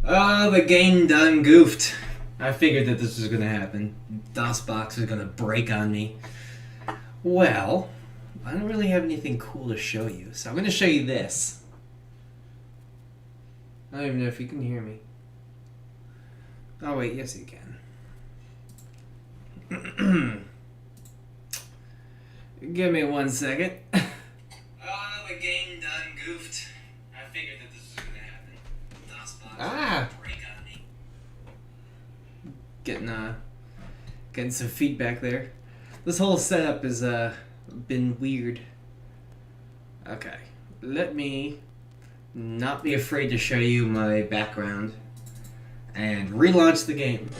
Oh, the game done goofed. I figured that this was gonna happen. DOSBox was gonna break on me. Well, I don't really have anything cool to show you, so I'm gonna show you this. I don't even know if you can hear me. Oh wait, yes you can. Give me 1 second. Oh, the game done goofed. I figured that this was gonna happen. DOSBox break on me. Getting some feedback there. This whole setup has been weird. Okay, let me not be afraid to show you my background and relaunch the game.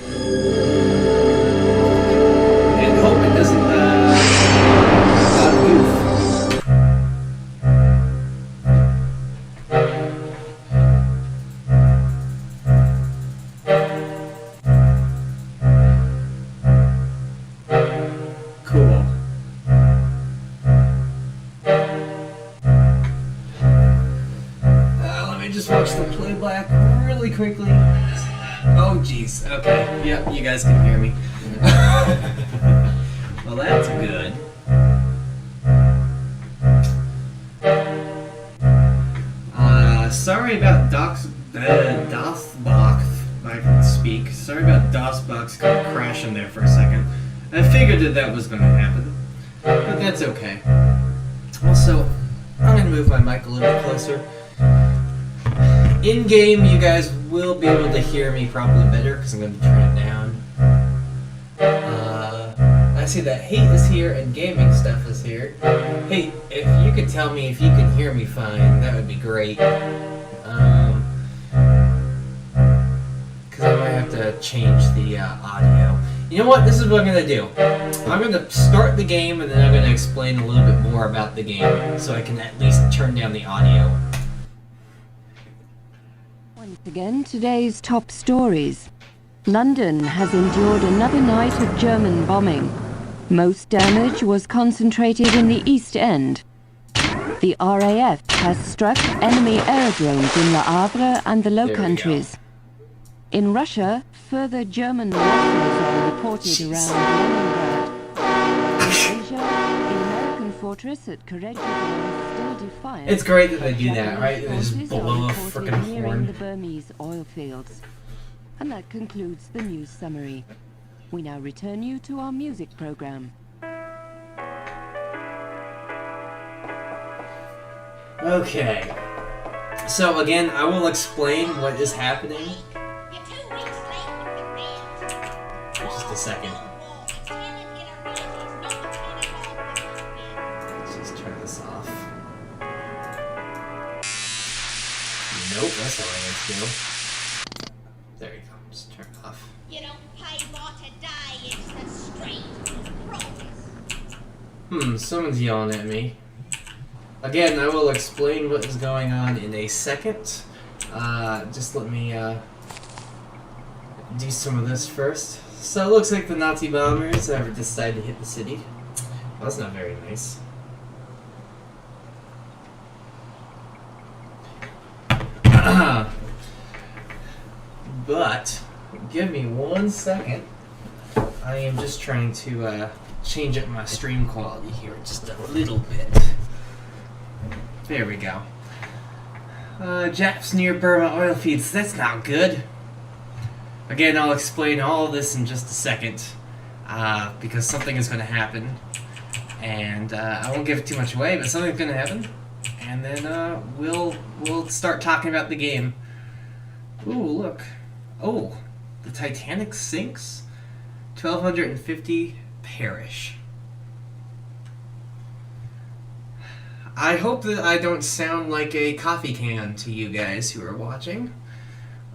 And hope it doesn't goof. Cool. Let me just watch the playback really quickly. Oh jeez, okay, yep, you guys can hear me. Well, that's good. Sorry about DOSBox, I can speak. Sorry about DOSBox kind of crashing there for a second. I figured that was going to happen, but that's okay. Also, I'm going to move my mic a little bit closer. In-game, you guys will be able to hear me probably better because I'm going to turn it down. I see that hate is here and gaming stuff is here. Hey, if you could tell me if you can hear me fine, that would be great. Because I might have to change the audio. You know what? This is what I'm going to do. I'm going to start the game and then I'm going to explain a little bit more about the game so I can at least turn down the audio. Once again, today's top stories. London has endured another night of German bombing. Most damage was concentrated in the East End. The RAF has struck enemy aerodromes in Le Havre and the Low Countries. In Russia, further German losses are reported around Leningrad. In Asia, the American fortress at Karegiva is still defiant. It's great that they do that, right? They just Forces blow are a reported frickin' nearing horn. the Burmese oil fields. And that concludes the news summary. We now return you to our music program. Okay. So again, I will explain what is happening. Just a second. Let's just turn this off. Nope, that's not what I need to do. There you go. Just turn it off. You don't pay for today, it's the street. Someone's yelling at me. Again, I will explain what is going on in a second. Just let me do some of this first. So it looks like the Nazi bombers have decided to hit the city. Well, that's not very nice. But, give me 1 second. I am just trying to change up my stream quality here just a little bit. There we go. Japs near Burma oil fields. That's not good. Again, I'll explain all this in just a second. Because something is going to happen. And I won't give too much away, but something's going to happen. And then we'll start talking about the game. Ooh, look. Oh, the Titanic sinks. 1,250 perish. I hope that I don't sound like a coffee can to you guys who are watching.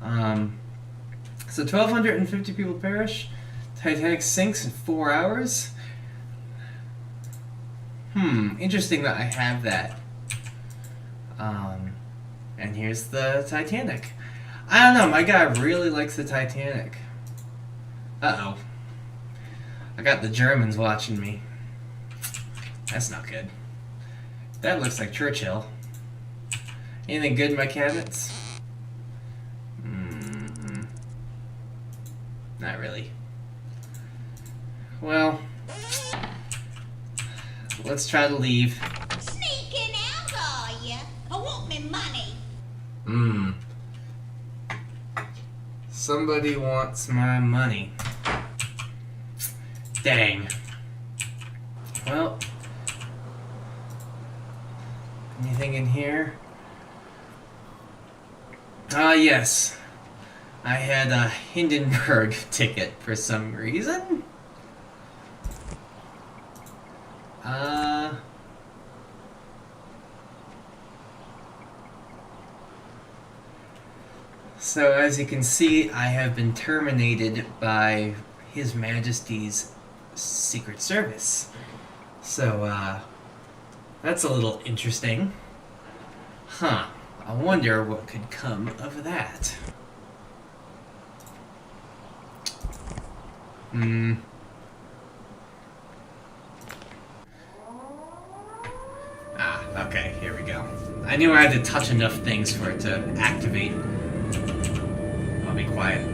So 1,250 people perish. Titanic sinks in 4 hours. Interesting that I have that. And here's the Titanic. I don't know, my guy really likes the Titanic. Uh-oh. I got the Germans watching me. That's not good. That looks like Churchill. Anything good in my cabinets? Not really. Well, let's try to leave. Sneaking out, are you? I want me money. Somebody wants my money. Dang. Well, anything in here? Ah, yes. I had a Hindenburg ticket for some reason. So as you can see, I have been terminated by His Majesty's Secret Service. So, that's a little interesting. Huh. I wonder what could come of that. Ah, okay, here we go. I knew I had to touch enough things for it to activate. I'll be quiet.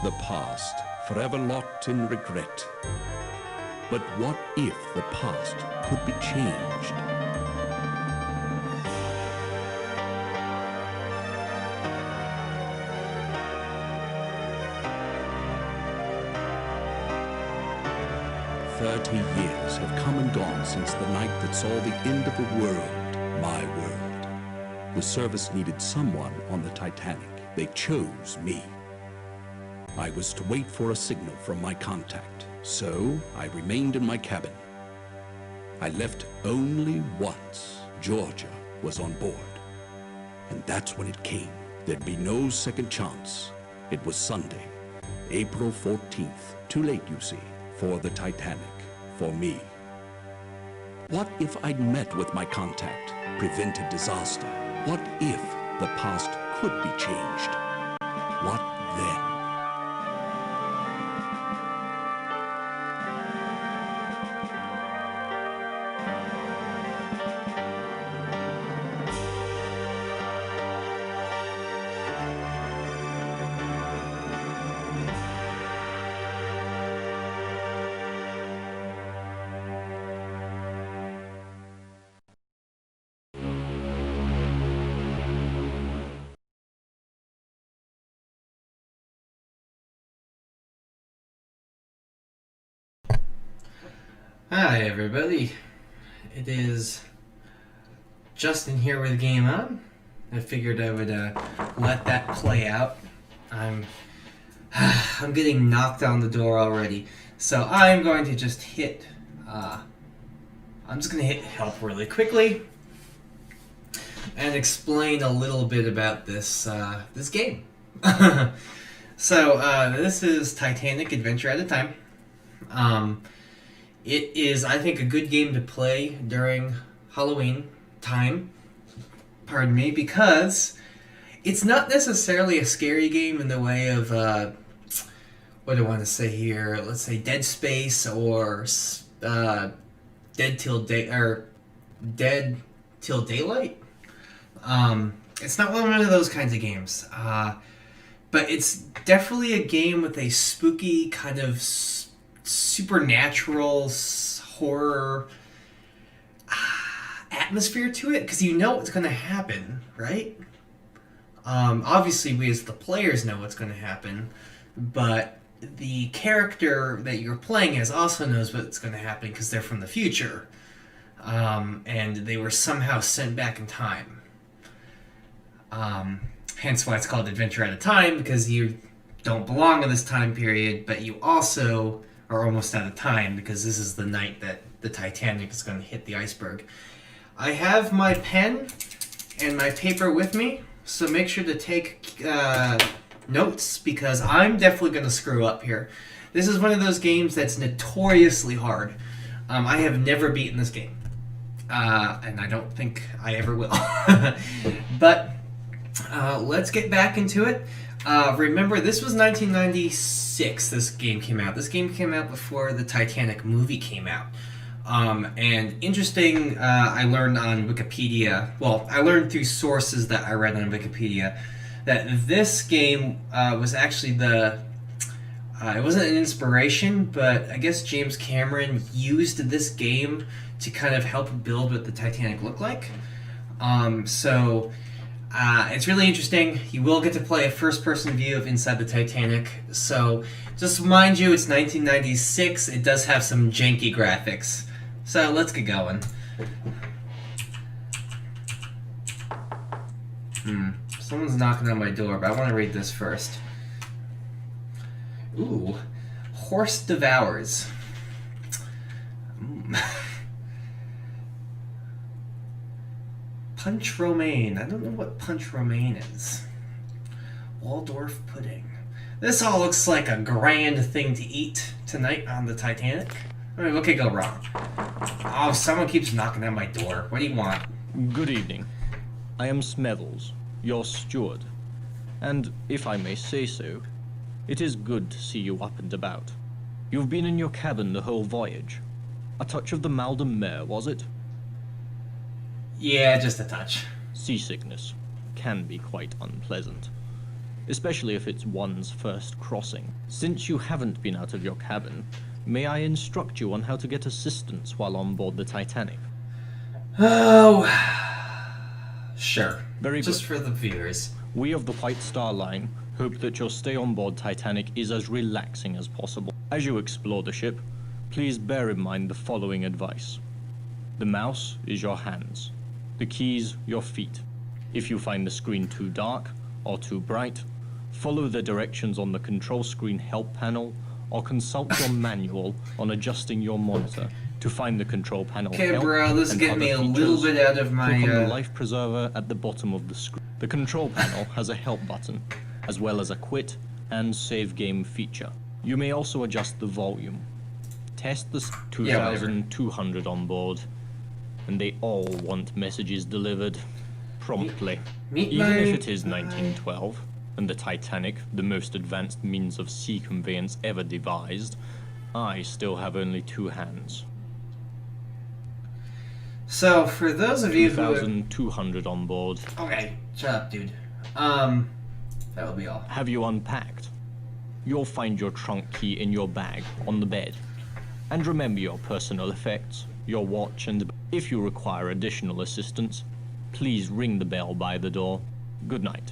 The past, forever locked in regret. But what if the past could be changed? "30 years have come and gone since the night that saw the end of the world, my world. The service needed someone on the Titanic. They chose me. I was to wait for a signal from my contact, so I remained in my cabin. I left only once Georgia was on board. And that's when it came. There'd be no second chance. It was Sunday, April 14th. Too late, you see, for the Titanic, for me. What if I'd met with my contact, prevented disaster? What if the past could be changed? What then? Hi everybody, it is Justin here with Game On. I figured I would let that play out. I'm getting knocked on the door already, so I'm going to just hit. I'm just going to hit help really quickly and explain a little bit about this this game. So this is Titanic Adventure at a Time. It is, I think, a good game to play during Halloween time. Pardon me, because it's not necessarily a scary game in the way of what do I want to say here? Let's say Dead Space or Dead Till Daylight. It's not one of those kinds of games, but it's definitely a game with a spooky kind of supernatural horror atmosphere to it, because you know what's going to happen, right? Obviously, we as the players know what's going to happen, but the character that you're playing as also knows what's going to happen because they're from the future, and they were somehow sent back in time. Hence why it's called Adventure at a Time, because you don't belong in this time period, but you also are almost out of time because this is the night that the Titanic is going to hit the iceberg. I have my pen and my paper with me, so make sure to take notes because I'm definitely going to screw up here. This is one of those games that's notoriously hard. I have never beaten this game, and I don't think I ever will. But let's get back into it. Remember, this was 1996. This game came out. This game came out before the Titanic movie came out. And interesting, I learned on Wikipedia. Well, I learned through sources that I read on Wikipedia that this game was actually the. It wasn't an inspiration, but I guess James Cameron used this game to kind of help build what the Titanic looked like. It's really interesting. You will get to play a first-person view of inside the Titanic. So, just remind you, it's 1996. It does have some janky graphics. So, let's get going. Someone's knocking on my door, but I want to read this first. Ooh. Horse devours. Punch romaine. I don't know what punch romaine is. Waldorf pudding. This all looks like a grand thing to eat tonight on the Titanic. I mean, what could go wrong? Oh, someone keeps knocking at my door. What do you want? Good evening. I am Smethels, your steward. And, if I may say so, it is good to see you up and about. You've been in your cabin the whole voyage. A touch of the mal de mer, was it? Yeah, just a touch. Seasickness can be quite unpleasant, especially if it's one's first crossing. Since you haven't been out of your cabin, may I instruct you on how to get assistance while on board the Titanic? Oh, sure. Very just good. for the viewers. We of the White Star Line hope that your stay on board Titanic is as relaxing as possible. As you explore the ship, please bear in mind the following advice. The mouse is your hands. The keys, your feet. If you find the screen too dark or too bright, follow the directions on the control screen help panel or consult your manual on adjusting your monitor to find the control panel Okay, help bro, this is and getting other me a features. little bit out of my... Click on the life preserver at the bottom of the screen. The control panel has a help button, as well as a quit and save game feature. You may also adjust the volume. Test the 2,200 on board, and they all want messages delivered promptly. Even if it is 1912, and the Titanic, the most advanced means of sea conveyance ever devised, I still have only two hands. So, for those of you who... 2,200 on board. Okay, shut up, dude. That will be all. Have you unpacked? You'll find your trunk key in your bag on the bed. And remember your personal effects, your watch, and if you require additional assistance, please ring the bell by the door. Good night.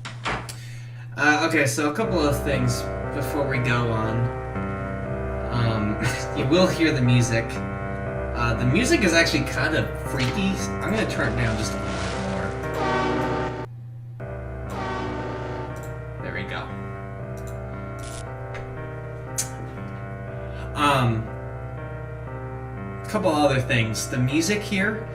Okay, so a couple of things before we go on. You will hear the music. The music is actually kind of freaky. I'm going to turn it down just a little bit more. There we go. A couple other things. The music here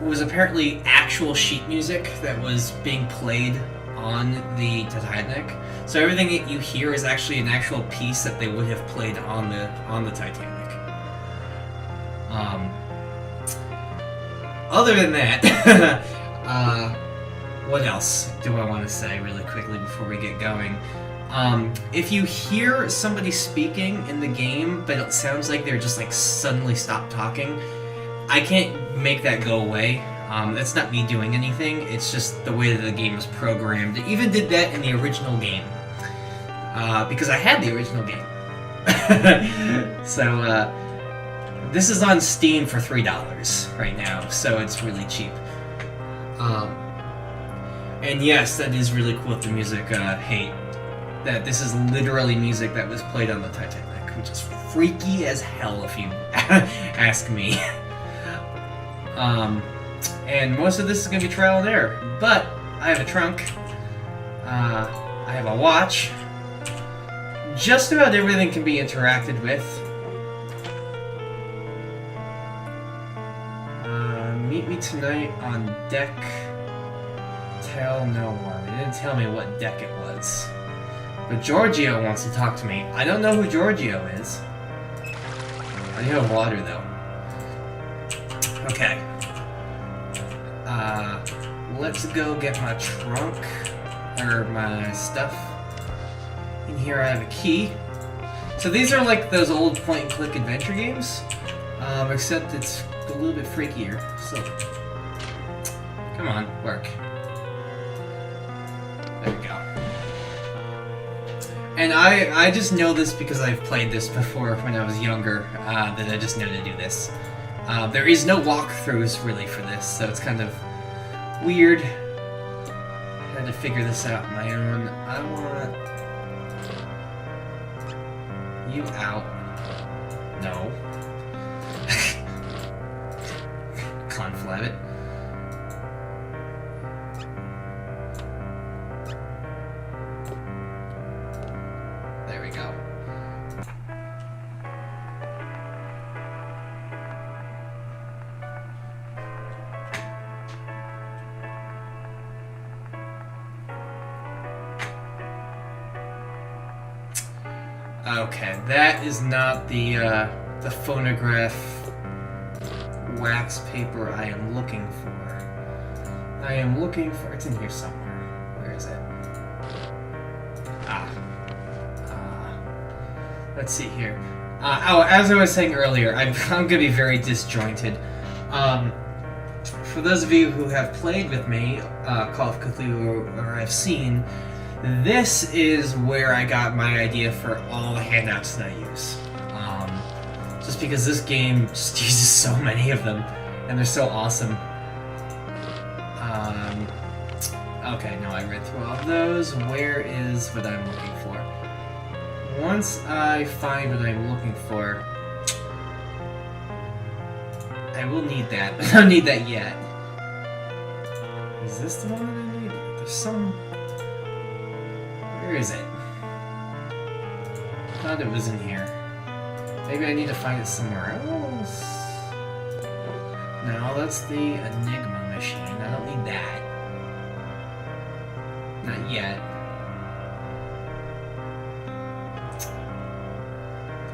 was apparently actual sheet music that was being played on the Titanic. So everything that you hear is actually an actual piece that they would have played on the Titanic. Other than that, what else do I want to say really quickly before we get going? If you hear somebody speaking in the game, but it sounds like they're just like suddenly stop talking, I can't make that go away. That's not me doing anything, it's just the way that the game is programmed. It even did that in the original game. Because I had the original game. So, this is on Steam for $3 right now, so it's really cheap. And yes, that is really cool with the music. Hate that this is literally music that was played on the Titanic, which is freaky as hell if you ask me. And most of this is going to be trial and error, but I have a trunk, I have a watch, just about everything can be interacted with. Meet me tonight on deck. Tell no one. They didn't tell me what deck it was. But Giorgio wants to talk to me. I don't know who Giorgio is. I have water though. Okay. let's go get my trunk, or my stuff. In here I have a key. So these are like those old point-and-click adventure games, except it's a little bit freakier. So, come on, work. There we go. And I just know this because I've played this before when I was younger, that I just know to do this. There is no walkthroughs really for this, so it's kind of weird. I had to figure this out on my own. I want you out. No. Conflab it. There we go. Okay, that is not the phonograph wax paper I am looking for. I am looking for... It's in here somewhere. Where is it? Let's see here. As I was saying earlier, I'm going to be very disjointed. For those of you who have played with me, Call of Cthulhu, or have seen, this is where I got my idea for all the handouts that I use. Just because this game just uses so many of them, and they're so awesome. Okay, now I read through all of those. Where is what I'm looking for? Once I find what I'm looking for, I will need that, but I don't need that yet. Is this the one that I need? There's some... Where is it? I thought it was in here. Maybe I need to find it somewhere else. No, that's the Enigma machine. I don't need that. Not yet.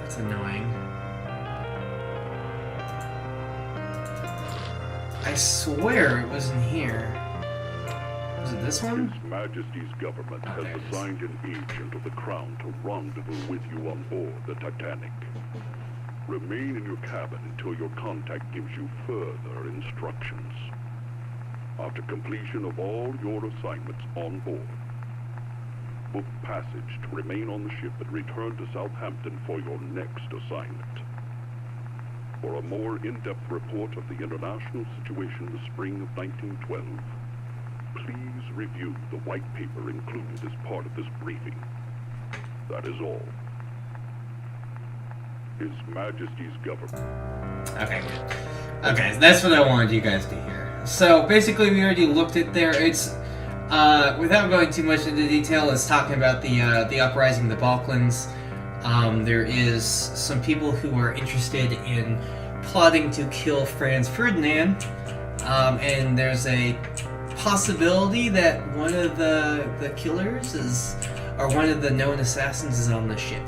That's annoying. I swear it was in here. Was it this one? His Majesty's government has assigned an agent of the Crown to rendezvous with you on board the Titanic. Remain in your cabin until your contact gives you further instructions. After completion of all your assignments on board, book passage to remain on the ship and return to Southampton for your next assignment. For a more in-depth report of the international situation in the spring of 1912, please review the white paper included as part of this briefing. That is all. His Majesty's government. Okay, good. Okay, that's what I wanted you guys to hear. So, basically, we already looked at there. It's, without going too much into detail, it's talking about the uprising of the Balkans. There is some people who are interested in plotting to kill Franz Ferdinand, and there's a possibility that one of the killers is, or one of the known assassins is on the ship.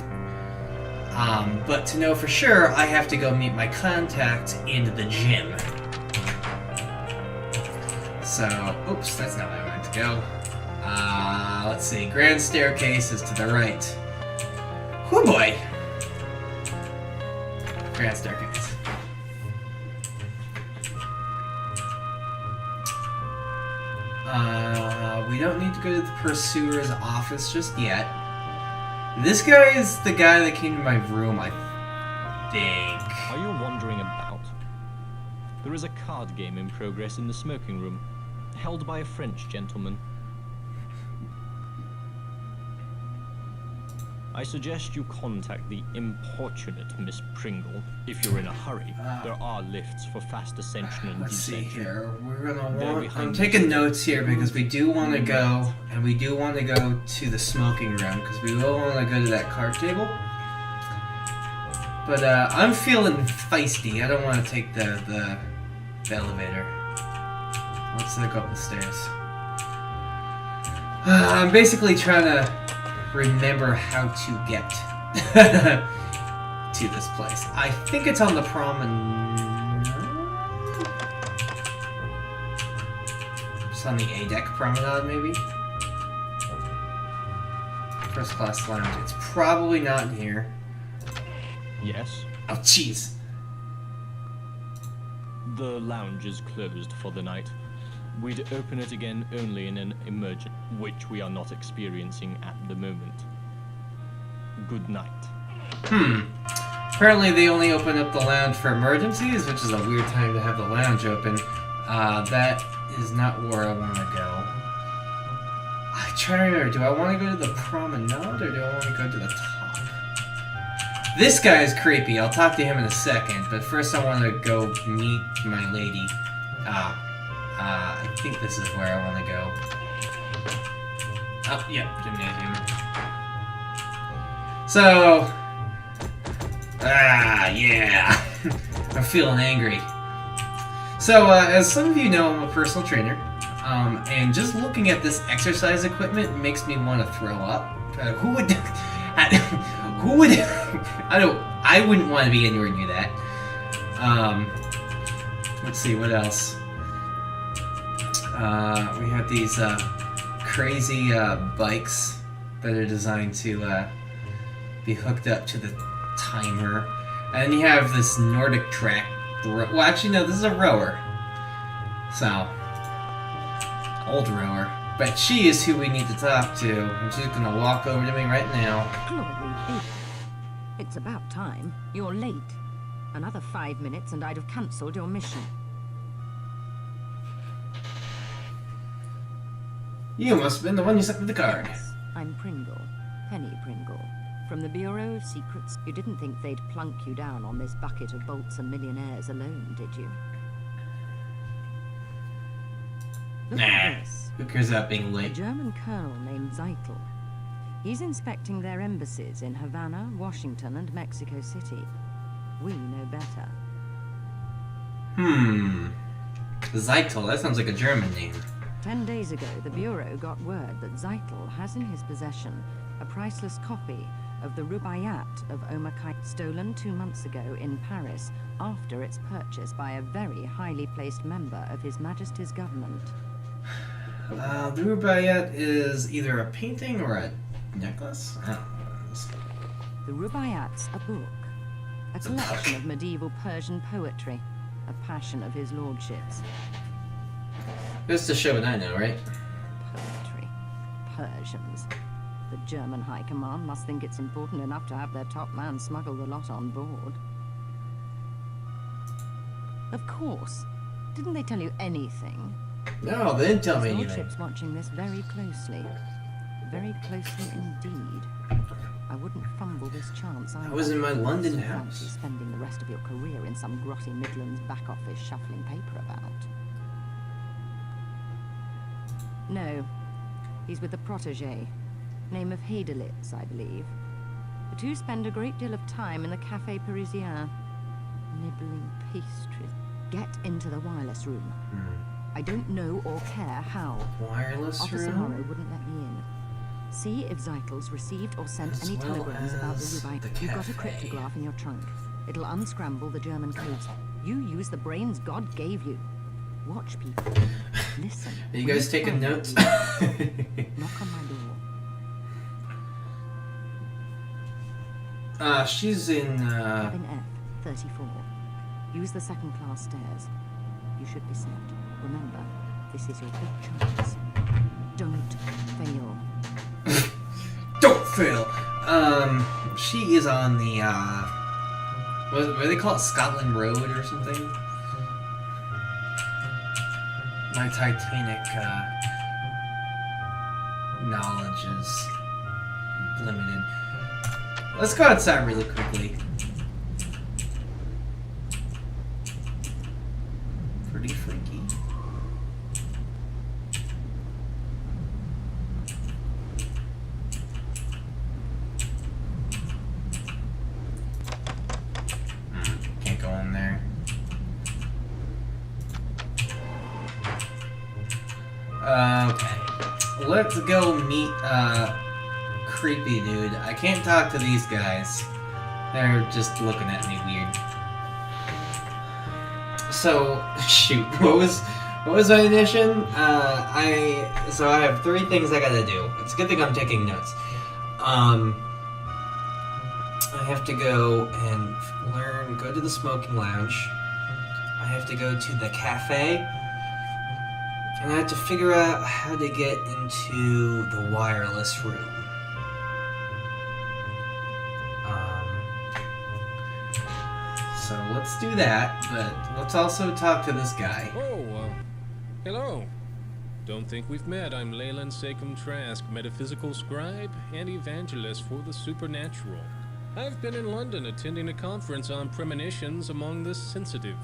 But to know for sure, I have to go meet my contact in the gym. So, oops, that's not where I wanted to go. Let's see, grand staircase is to the right. Oh boy! Grand staircase. We don't need to go to the pursuer's office just yet. This guy is the guy that came to my room, I think. Are you wandering about? There is a card game in progress in the smoking room, held by a French gentleman. I suggest you contact the importunate Miss Pringle if you're in a hurry. There are lifts for fast ascension and Let's see descension. here. We're gonna There want. behind I'm you. taking notes here because we do want to go, and we do want to go to the smoking room because we will want to go to that card table. But I'm feeling feisty. I don't want to take the elevator. Let's look up the stairs. I'm basically trying to remember how to get to this place. I think it's on the promenade. It's on the A deck promenade, maybe? First class lounge. It's probably not in here. Yes. Oh, jeez. The lounge is closed for the night. We'd open it again only in an emergency, which we are not experiencing at the moment. Good night. Apparently they only open up the lounge for emergencies, which is a weird time to have the lounge open. That is not where I want to go. I try to remember, do I want to go to the promenade or do I want to go to the top? This guy is creepy. I'll talk to him in a second, but first I want to go meet my lady. I think this is where I want to go. Oh, yeah, gymnasium. So, yeah. I'm feeling angry. So, as some of you know, I'm a personal trainer. And just looking at this exercise equipment makes me want to throw up. Who would... I wouldn't want to be anywhere near that. Let's see, what else? We have these crazy bikes that are designed to be hooked up to the timer. And then you have this Nordic track. Well, actually, no, this is a rower. So, old rower. But she is who we need to talk to. And she's going to walk over to me right now. Glory be. It's about time. You're late. Another 5 minutes and I'd have cancelled your mission. You must have been the one who sent me the card. Yes, I'm Pringle. Penny Pringle. From the Bureau of Secrets. You didn't think they'd plunk you down on this bucket of bolts and millionaires alone, did you? Look at this. Who cares about being A late? German colonel named Zeitel. He's inspecting their embassies in Havana, Washington, and Mexico City. We know better. Zeitel, that sounds like a German name. 10 days ago, the Bureau got word that Zeitel has in his possession a priceless copy of the Rubaiyat of Omar Khayyam, stolen 2 months ago in Paris after its purchase by a very highly placed member of His Majesty's government. The Rubaiyat is either a painting or a necklace? I don't know what it is. The Rubaiyat's a book, a collection of medieval Persian poetry, a passion of his lordship's. Just to show what I know, right? Poetry. Persians. The German High Command must think it's important enough to have their top man smuggle the lot on board. Of course. Didn't they tell you anything? No, they didn't tell me His anything. lordship's watching this very closely. Very closely indeed. I wouldn't fumble this chance either. I was in my London So house. fancy spending the rest of your career in some grotty Midlands back office shuffling paper about. No. He's with a protégé. Name of Heidelitz, I believe. The two spend a great deal of time in the Café Parisien. Nibbling pastries. Get into the wireless room. I don't know or care how. Wireless Officer room? Morrow wouldn't let me in. See if Zeitel's received or sent As any well telegrams about the as Rubai. the You've got a cafe. cryptograph in your trunk. It'll unscramble the German codes. You use the brains God gave you. Watch people. Listen. Are you When guys taking find notes? me, knock on my door. She's in, Cabin F, 34. Use the second class stairs. You should be set. Remember, this is your big chance. Don't fail. Don't fail! She is on the, what do they call it? Scotland Road or something? My Titanic, knowledge is limited. Let's go outside really quickly. Pretty freaky. Can't go in there. Okay. Let's go meet, creepy dude. I can't talk to these guys. They're just looking at me weird. So, shoot, what What was my mission? I have 3 things I gotta do. It's a good thing I'm taking notes. I have to go and go to the smoking lounge. I have to go to the cafe. And I have to figure out how to get into the wireless room. So let's do that, but let's also talk to this guy. Oh, hello. Don't think we've met. I'm Leyland Sekum Trask, metaphysical scribe and evangelist for the supernatural. I've been in London attending a conference on premonitions among the sensitive.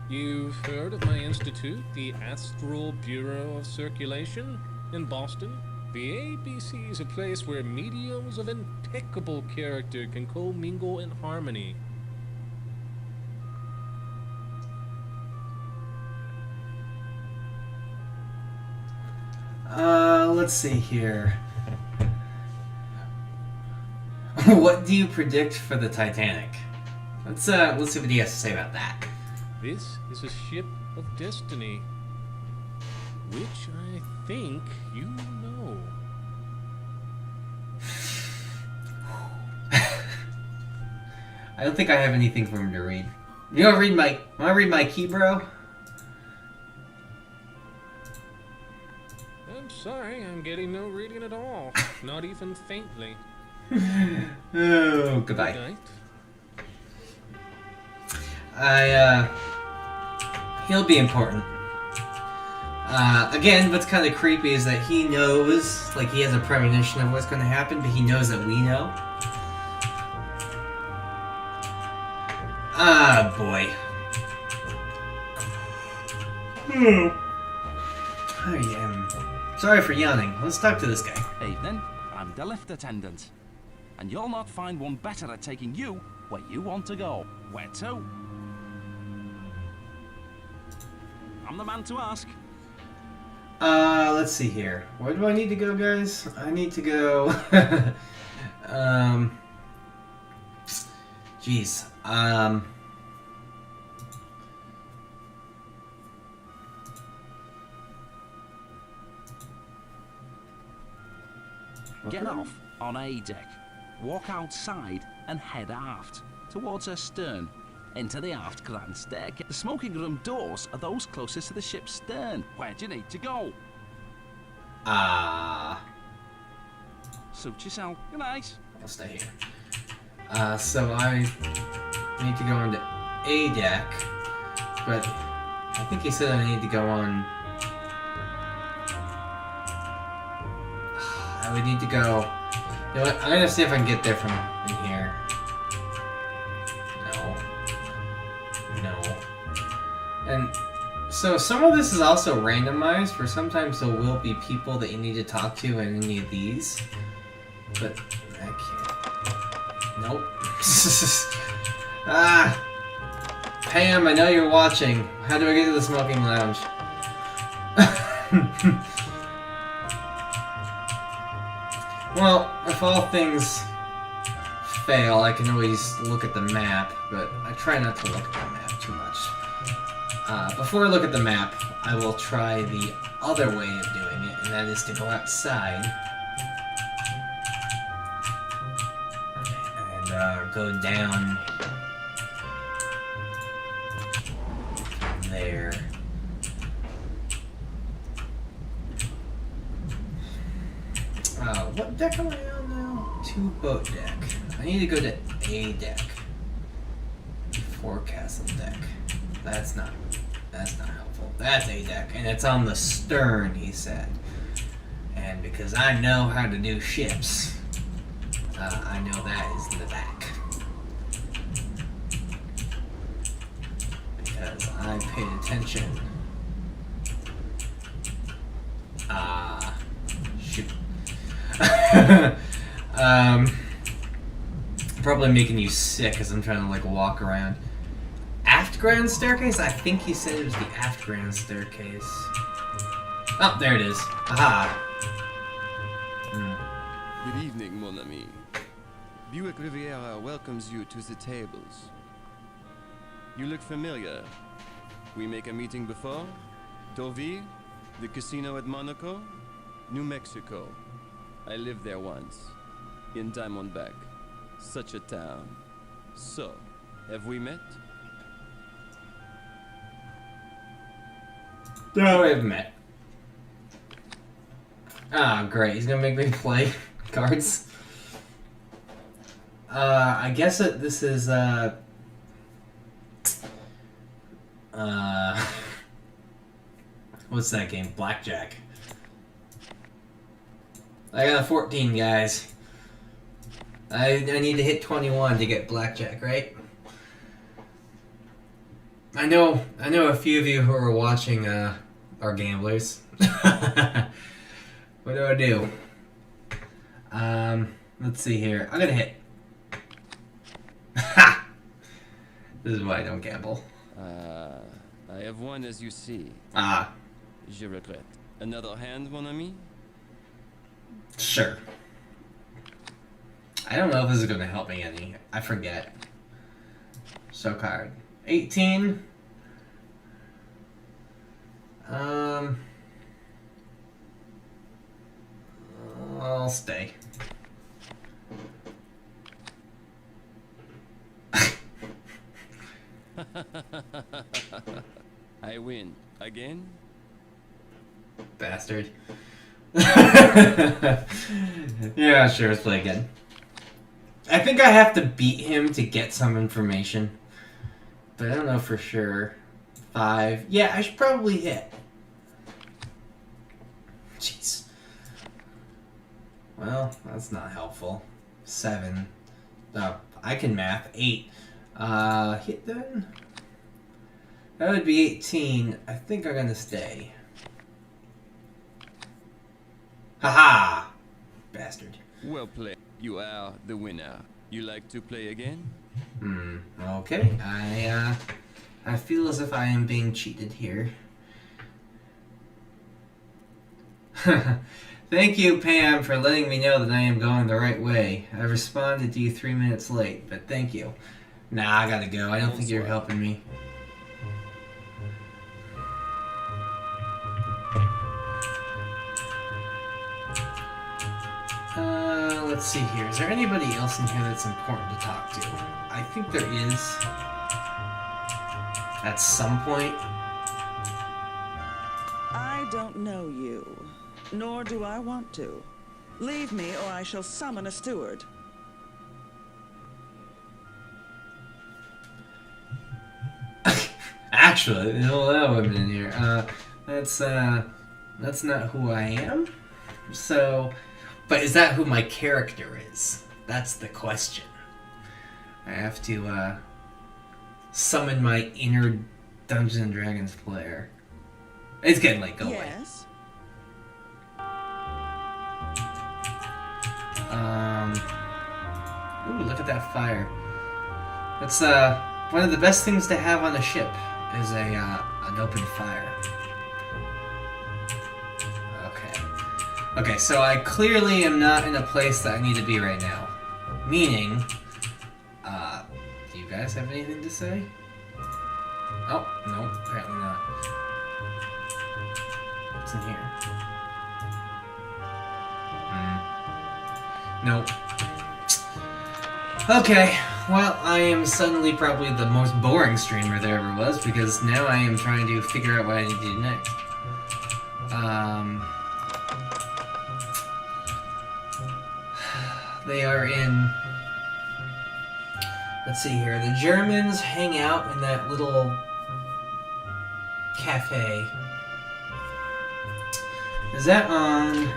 You've heard of my institute, the Astral Bureau of Circulation, in Boston? The ABC is a place where mediums of impeccable character can commingle in harmony. Let's see here. What do you predict for the Titanic? Let's see what he has to say about that. This is a ship of destiny, which I think you know. I don't think I have anything for him to read. You wanna read my key, bro? I'm sorry, I'm getting no reading at all. Not even faintly. Oh, goodbye. Good night. He'll be important. Again, what's kind of creepy is that he knows, like, he has a premonition of what's going to happen, but he knows that we know. Ah, boy. I am sorry for yawning. Let's talk to this guy. Evening, I'm the lift attendant. And you'll not find one better at taking you where you want to go. Where to? I'm the man to ask. Let's see here. Where do I need to go, guys? I need to go... Jeez. Get off on A deck. Walk outside and head aft, towards her stern, into the aft grand staircase. The smoking room doors are those closest to the ship's stern. Where do you need to go? Suit yourself. Good night. I'll stay here. So I need to go on to A deck, but I think he said I need to go on... I would need to go... You know what? I'm gonna see if I can get there from in here. No. And so some of this is also randomized, where sometimes there will be people that you need to talk to in any of these. But I can't. Nope. Pam, I know you're watching. How do I get to the smoking lounge? Well, if all things fail, I can always look at the map, but I try not to look at the map too much. Before I look at the map, I will try the other way of doing it, and that is to go outside and go down there. What deck am I on now? 2 boat deck. I need to go to A deck. Forecastle deck. That's not helpful. That's A deck, and it's on the stern, he said. And because I know how to do ships, I know that is in the back. Because I paid attention. Shoot. Probably making you sick as I'm trying to like walk around. Aft grand staircase? I think he said it was the aft grand staircase. Oh, there it is. Aha. Good evening, mon ami. Buick Riviera welcomes you to the tables. You look familiar. We make a meeting before? Deauville? The casino at Monaco? New Mexico. I lived there once. In Diamondback. Such a town. So, have we met? No, we haven't met. Ah, great. He's gonna make me play cards. I guess this is, what's that game? Blackjack. I got a 14, guys. I need to hit 21 to get blackjack, right? I know a few of you who are watching are gamblers. What do I do? Let's see here. I'm gonna hit. Ha! This is why I don't gamble. I have won as you see. Ah. Je regrette. Another hand, mon ami? Sure. I don't know if this is gonna help me any. I forget. So card. 18. I'll stay. I win. Again? Bastard. Yeah, sure, let's play again. I think I have to beat him to get some information. But I don't know for sure. 5. Yeah, I should probably hit. Jeez. Well, that's not helpful. 7. Oh, I can math. 8. Hit then? That would be 18. I think I'm gonna stay. Haha! Bastard. Well played. You are the winner. You like to play again? Okay. I feel as if I am being cheated here. Thank you, Pam, for letting me know that I am going the right way. I responded to you 3 minutes late, but thank you. Nah, I gotta go. I don't think you're helping me. Let's see here. Is there anybody else in here that's important to talk to? I think there is. At some point. I don't know you, nor do I want to. Leave me or I shall summon a steward. Actually, there's a lot of women in here. That's not who I am. So, but is that who my character is? That's the question. I have to, summon my inner Dungeons & Dragons player. It's getting late, go away. Yes. Ooh, look at that fire. That's, one of the best things to have on a ship is an open fire. Okay, so I clearly am not in a place that I need to be right now. Meaning, do you guys have anything to say? Oh, no, apparently not. What's in here? Nope. Okay, well, I am suddenly probably the most boring streamer there ever was, because now I am trying to figure out what I need to do next. They are in... Let's see here. The Germans hang out in that little cafe. Is that on...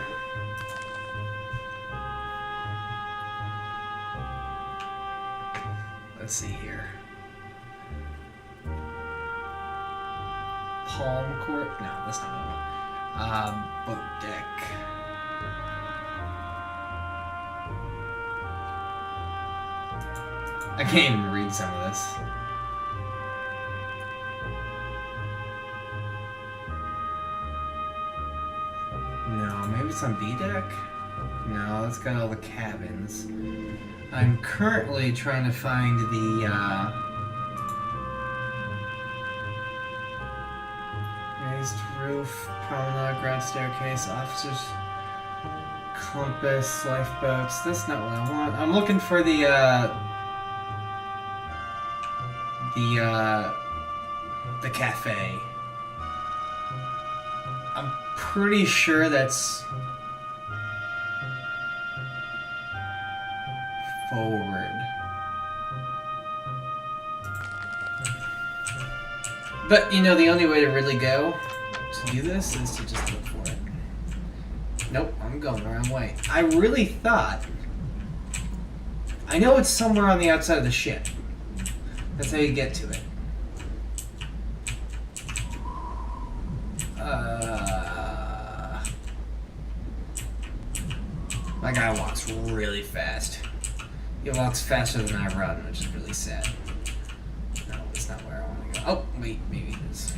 Let's see here. Palm Court? No, that's not one. Boat deck. I can't even read some of this. No, maybe it's on B deck? No, it's got all the cabins. I'm currently trying to find the Raised roof, promenade, ground staircase, officers, compass, lifeboats. That's not what I want. I'm looking for the cafe. I'm pretty sure that's forward. But, you know, the only way to really go to do this is to just look for it. Nope, I'm going the wrong way. I really thought... I know it's somewhere on the outside of the ship. That's how you get to it. My guy walks really fast. He walks faster than I run, which is really sad. No, it's not where I want to go. Oh, wait, maybe it is.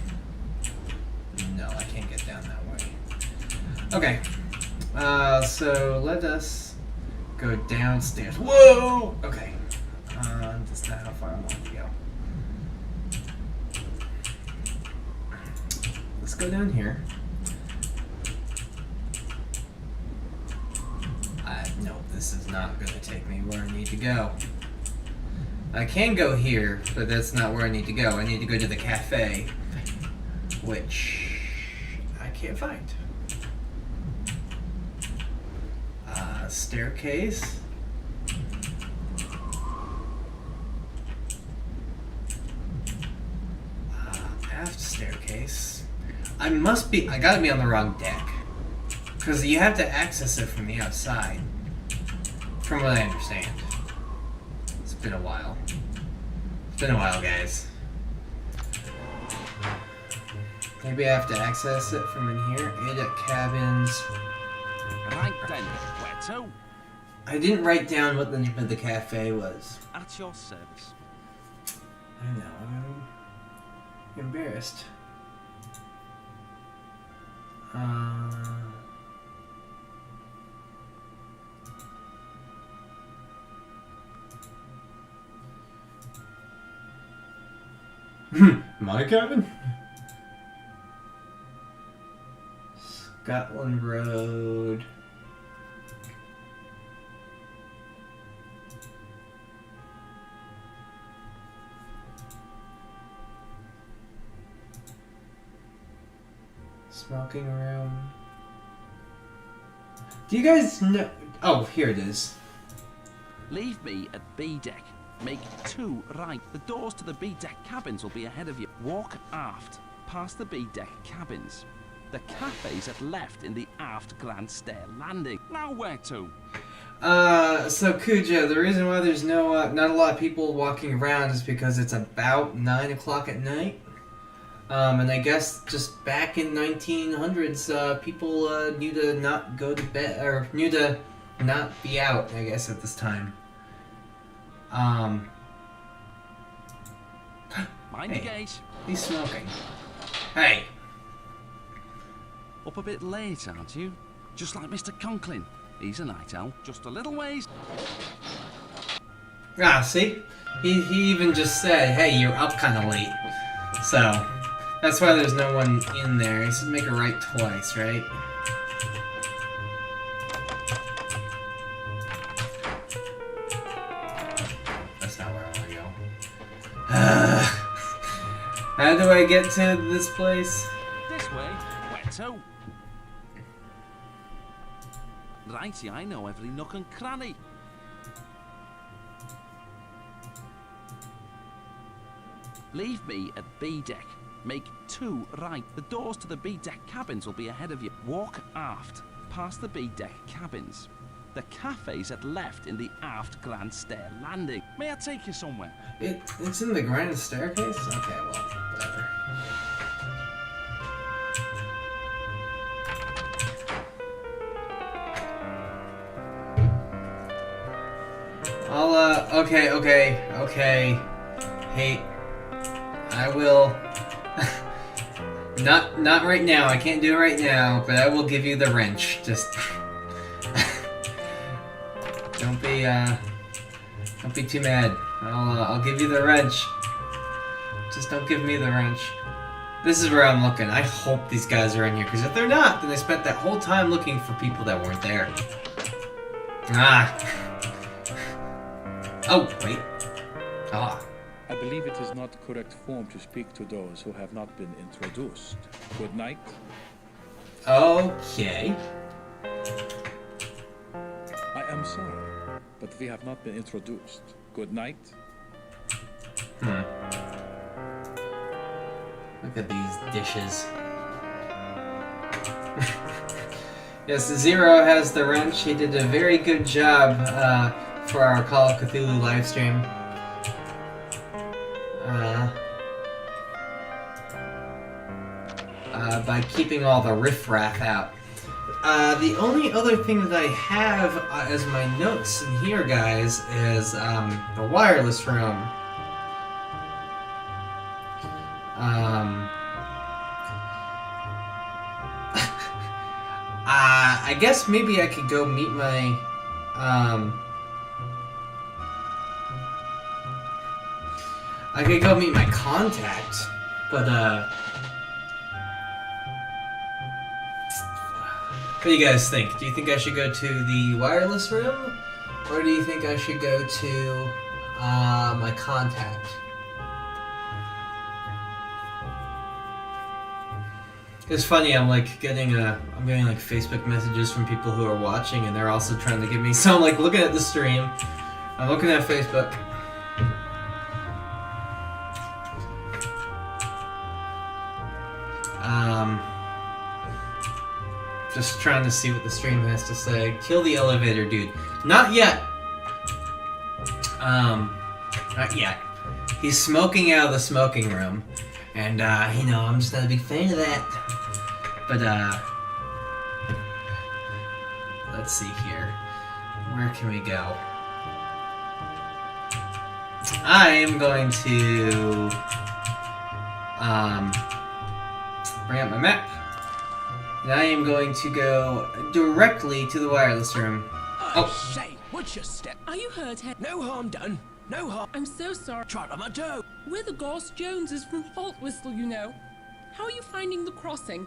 No, I can't get down that way. Okay. So let us go downstairs. Whoa! Okay. That's not how far I want to go. Let's go down here. No, this is not going to take me where I need to go. I can go here, but that's not where I need to go. I need to go to the cafe, which I can't find. Staircase. Aft staircase. I gotta be on the wrong deck. Because you have to access it from the outside. From what I understand. It's been a while. It's been a while, guys. Maybe I have to access it from in here. Edit cabins. Right then, where to? I didn't write down what the name of the cafe was. At your service. I know, I'm embarrassed. My cabin? Scotland Road. Smoking room. Do you guys know? Oh, here it is. Leave me at B deck. Make 2 right. The doors to the B deck cabins will be ahead of you. Walk aft, past the B deck cabins. The cafe's at left in the aft grand stair landing. Now where to? So Kuja, the reason why there's not a lot of people walking around is because it's about 9 o'clock at night. And I guess just back in 1900s, people knew to not go to bed, or knew to not be out, I guess, at this time. Mind the gate. He's smoking. Hey! Up a bit late, aren't you? Just like Mr. Conklin. He's a night owl, just a little ways. Ah, see? He even just said, hey, you're up kind of late. So, that's why there's no one in there. He said make a right twice, right? That's not where I want to go. How do I get to this place? This way. Where to? Righty, I know every nook and cranny. Leave me at B deck. Make 2 right. The doors to the B deck cabins will be ahead of you. Walk aft, past the B deck cabins. The cafe's at left in the aft grand stair landing. May I take you somewhere? It's in the grand staircase? Okay, well, whatever. Okay. Hey, I will... Not right now, I can't do it right now, but I will give you the wrench. Just... Don't be too mad. I'll give you the wrench. Just don't give me the wrench. This is where I'm looking. I hope these guys are in here, because if they're not, then I spent that whole time looking for people that weren't there. Ah. Oh, wait. Ah. I believe it is not the correct form to speak to those who have not been introduced. Good night. Okay. I am sorry, but we have not been introduced. Good night. Look at these dishes. Yes, Zero has the wrench. He did a very good job for our Call of Cthulhu livestream. By keeping all the riffraff out. The only other thing that I have as my notes in here, guys, is the wireless room. I guess maybe I could go meet my, I could go meet my contact, but, what do you guys think? Do you think I should go to the wireless room? Or do you think I should go to, my contact? It's funny, I'm getting like Facebook messages from people who are watching, and they're also trying to give me. So I'm like looking at the stream, I'm looking at Facebook. Just trying to see what the stream has to say. Kill the elevator dude. Not yet. Not yet. He's smoking out of the smoking room. And, you know, I'm just not a big fan of that. But, let's see here. Where can we go? I am going to, bring up my map. And I am going to go directly to the wireless room. Oh, say, what's your step? Are you hurt, Hen? No harm done. No harm. I'm so sorry. Try on my toe. We're the Ghost Joneses from Thwart, you know. How are you finding the crossing?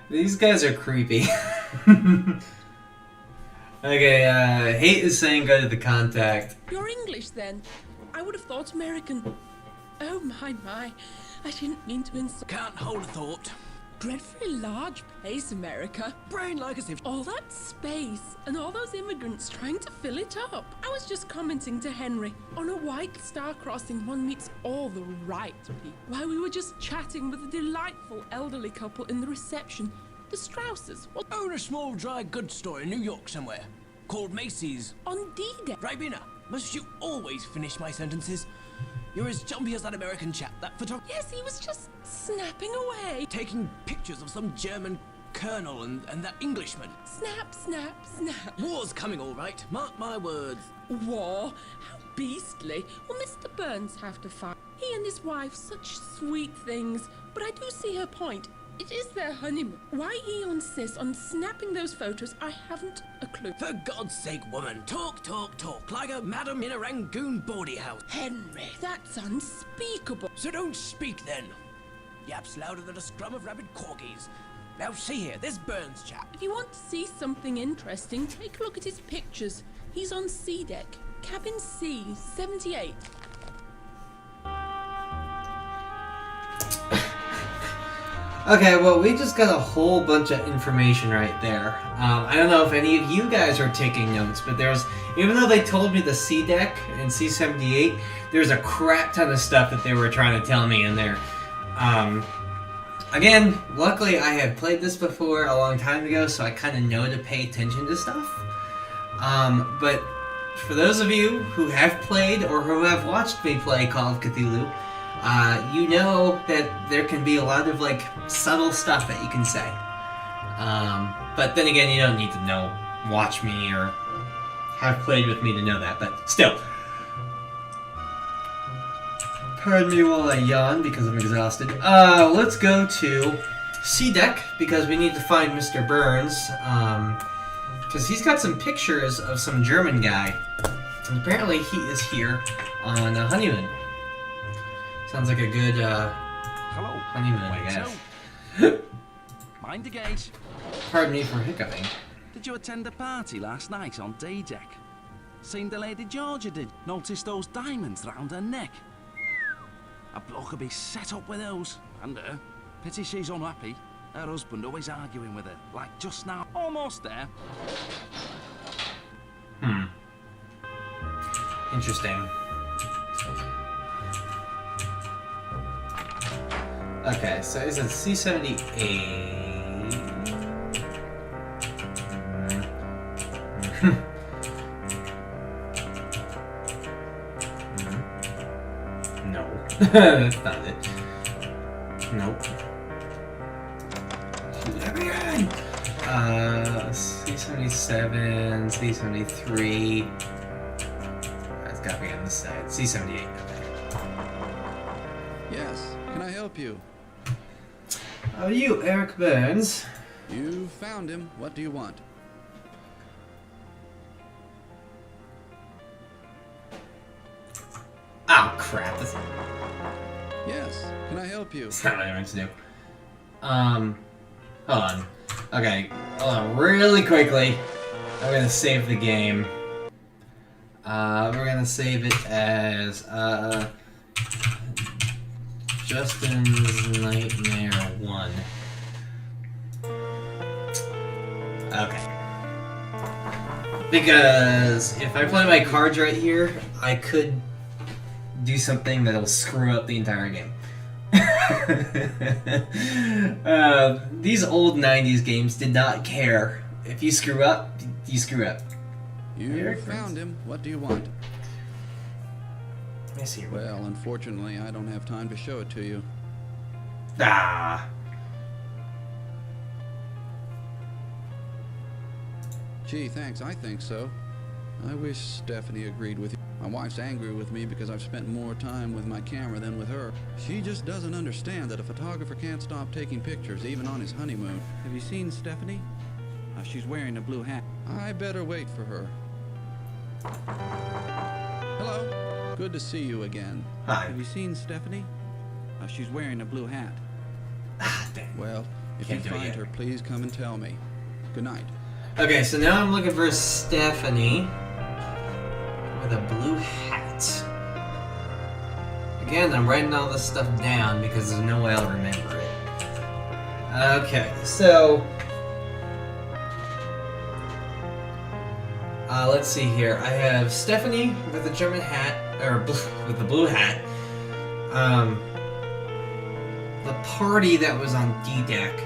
These guys are creepy. Okay, Hate is saying go to the contact. You're English, then? I would have thought American. Oh, my. I didn't mean to insult. Can't hold a thought. Dreadfully large place, America. Brain like as if... All that space, and all those immigrants trying to fill it up. I was just commenting to Henry. On a White Star crossing, one meets all the right people. While we were just chatting with a delightful elderly couple in the reception. The Strausses. Own a small dry goods store in New York somewhere. Called Macy's. On D-Day. Ribena, must you always finish my sentences? You're as jumpy as that American chap, that photographer. Yes, he was just snapping away. Taking pictures of some German colonel and that Englishman. Snap, snap, snap. War's coming all right, mark my words. War? How beastly. Will Mr. Burns have to fight? He and his wife, such sweet things. But I do see her point. It is their honeymoon. Why he insists on snapping those photos, I haven't a clue. For God's sake, woman, talk, like a madam in a Rangoon bawdy house. Henry, that's unspeakable. So don't speak then. Yaps louder than a scrum of rabid corgis. Now see here, this Burns chap. If you want to see something interesting, take a look at his pictures. He's on C deck, cabin C, 78. Okay, well, we just got a whole bunch of information right there. I don't know if any of you guys are taking notes, but even though they told me the C deck and C78, there's a crap ton of stuff that they were trying to tell me in there. Again, luckily I had played this before a long time ago, so I kind of know to pay attention to stuff. But for those of you who have played or who have watched me play Call of Cthulhu, you know that there can be a lot of subtle stuff that you can say. But then again, you don't need to watch me or have played with me to know that, but still. Pardon me while I yawn because I'm exhausted. Let's go to C deck because we need to find Mr. Burns. Because he's got some pictures of some German guy. And apparently he is here on a honeymoon. Sounds like a good Hello. honeymoon, I Wait, guess. so. Mind the gate. Pardon me for hiccuping. Did you attend a party last night on day deck? Seen the Lady Georgia did? Noticed those diamonds round her neck? A bloke could be set up with those. And her. Pity she's unhappy. Her husband always arguing with her. Like just now. Almost there. Interesting. Okay, so is it C-78? No. That's not it. Nope. Shoot everything! C-77, C-73. That's gotta be on this side. C-78. Yes, can I help you? Are you Eric Burns? You found him. What do you want? Oh crap! This... Yes, can I help you? That's not what I meant to do. Hold on. Okay, hold on really quickly. I'm gonna save the game. We're gonna save it as, Justin's Nightmare 1. Okay. Because if I play my cards right here, I could do something that'll screw up the entire game. These old 90s games did not care. If you screw up, you screw up. You found him. What do you want? Let me see. Well, unfortunately, I don't have time to show it to you. Ah. Gee, thanks. I think so. I wish Stephanie agreed with you. My wife's angry with me because I've spent more time with my camera than with her. She just doesn't understand that a photographer can't stop taking pictures, even on his honeymoon. Have you seen Stephanie? She's wearing a blue hat. I better wait for her. Hello. Good to see you again. Hi. Have you seen Stephanie? She's wearing a blue hat. Ah, dang. Well, if you find her, please come and tell me. Good night. Okay, so now I'm looking for Stephanie with a blue hat. Again, I'm writing all this stuff down because there's no way I'll remember it. Okay, so let's see here. I have Stephanie with a German hat, or with the blue hat. The party that was on D-Deck.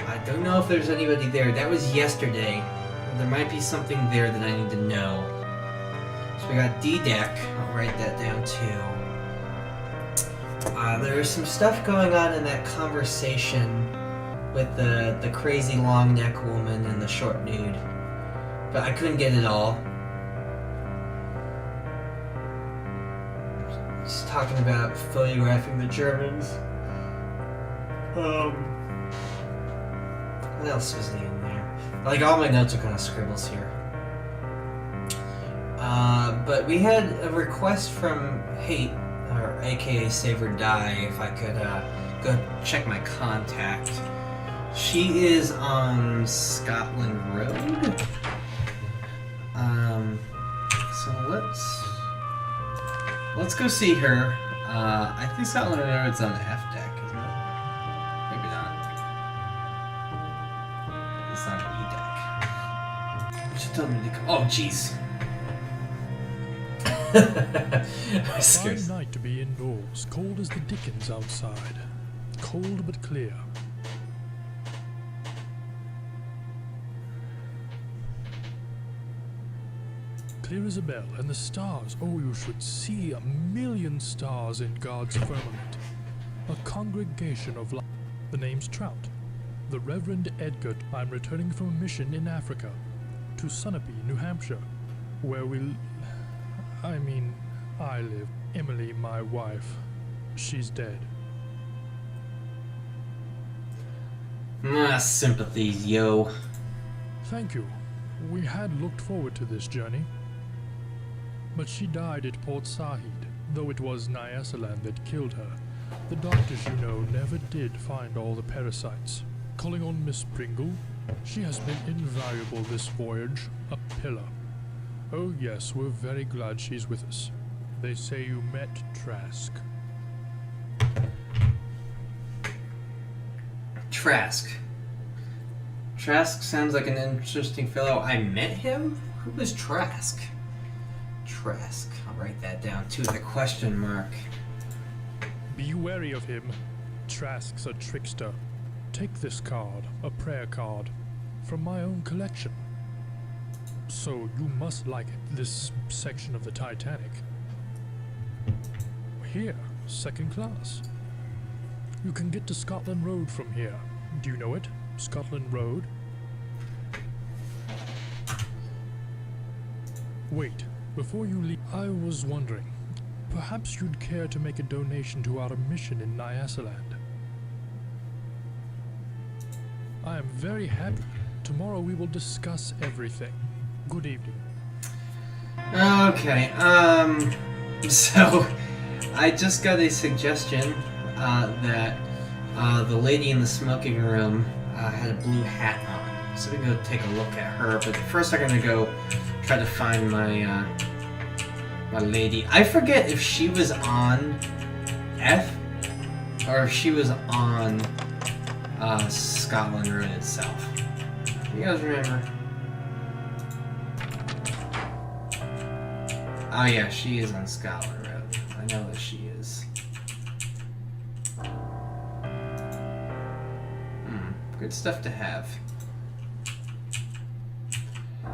I don't know if there's anybody there. That was yesterday. There might be something there that I need to know. So we got D-Deck. I'll write that down too. There's some stuff going on in that conversation with the crazy long neck woman and the short nude. But I couldn't get it all. Just talking about photographing the Germans. What else was in there? Like, all my notes are kind of scribbles here. But we had a request from Hate, or aka Save or Die, if I could go check my contact. She is on Scotland Road. So let's go see her. I think Scotland Road's on F deck, isn't it? Maybe not. It's not an E deck. She told me to come. Oh, jeez. A fine night to be indoors, cold as the dickens outside. Cold but clear. Clear as a bell, and the stars, oh, you should see 1,000,000 stars in God's firmament. A congregation of light. The name's Trout. The Reverend Edgar. I'm returning from a mission in Africa, to Sunapee, New Hampshire, where I live. Emily, my wife, she's dead. Sympathies, yo. Thank you. We had looked forward to this journey. but she died at Port Said, though it was Nyasaland that killed her. The doctors, you know, never did find all the parasites. Calling on Miss Pringle, she has been invaluable this voyage, a pillar. Oh yes, we're very glad she's with us. They say you met Trask. Trask. Trask sounds like an interesting fellow. I met him? Who was Trask? Trask. I'll write that down too with a question mark. Be wary of him. Trask's a trickster. Take this card, a prayer card, from my own collection. So you must like it, this section of the Titanic. Here, second class. You can get to Scotland Road from here. Do you know it? Scotland Road? Wait, before you leave, I was wondering, perhaps you'd care to make a donation to our mission in Nyasaland. I am very happy. Tomorrow we will discuss everything. Good evening. Okay, so I just got a suggestion that the lady in the smoking room had a blue hat on. So we can go take a look at her, but first I'm gonna go try to find my my lady. I forget if she was on F or if she was on Scotland Road itself. You guys remember? Oh yeah, she is on Scotland Road. I know that she is. Good stuff to have.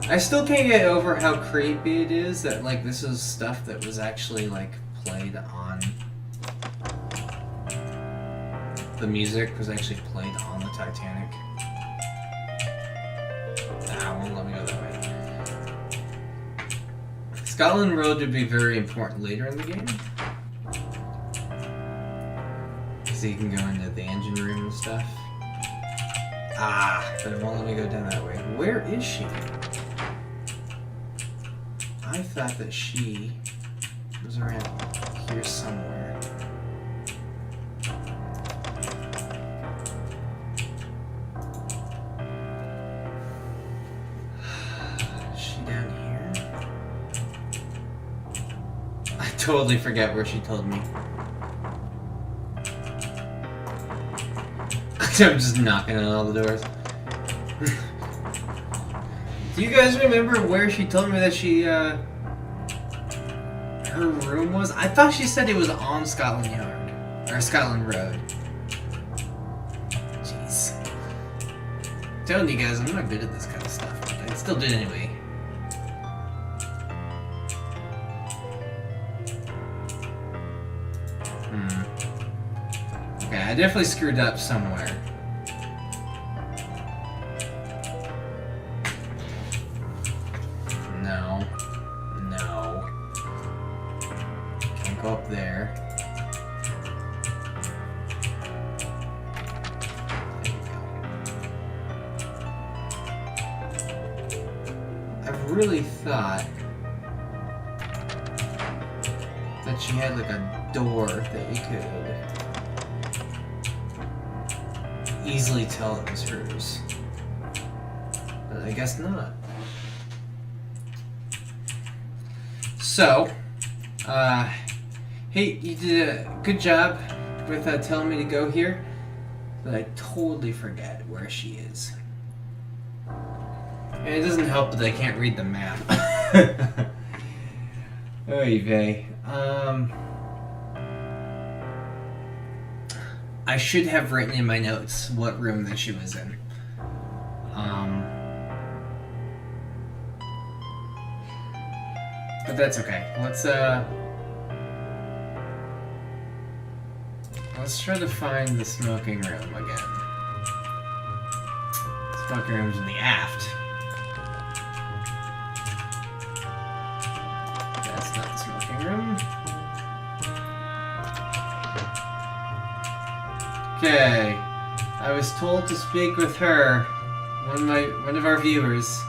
I still can't get over how creepy it is that, like, this is stuff that was actually, like, played on... The music was actually played on the Titanic. Nah, it won't let me go that way. Scotland Road would be very important later in the game. So you can go into the engine room and stuff. Ah, but it won't let me go down that way. Where is she? I thought that she was around here somewhere. Is she down here? I totally forget where she told me. I'm just knocking on all the doors. Do you guys remember where she told me that she, her room was? I thought she said it was on Scotland Yard. Or Scotland Road. Jeez. I'm telling you guys, I'm not good at this kind of stuff. But I still did anyway. Okay, I definitely screwed up somewhere. No. No. Can't go up there. There we go. I really thought that she had like a door that you could easily tell it was hers. But I guess not. So, hey, you did a good job with telling me to go here, but I totally forget where she is. And it doesn't help that I can't read the map. Oy vey. I should have written in my notes what room that she was in. But that's okay. Let's try to find the smoking room again. Smoking room's in the aft. That's not the smoking room. Okay, I was told to speak with her, one of our viewers.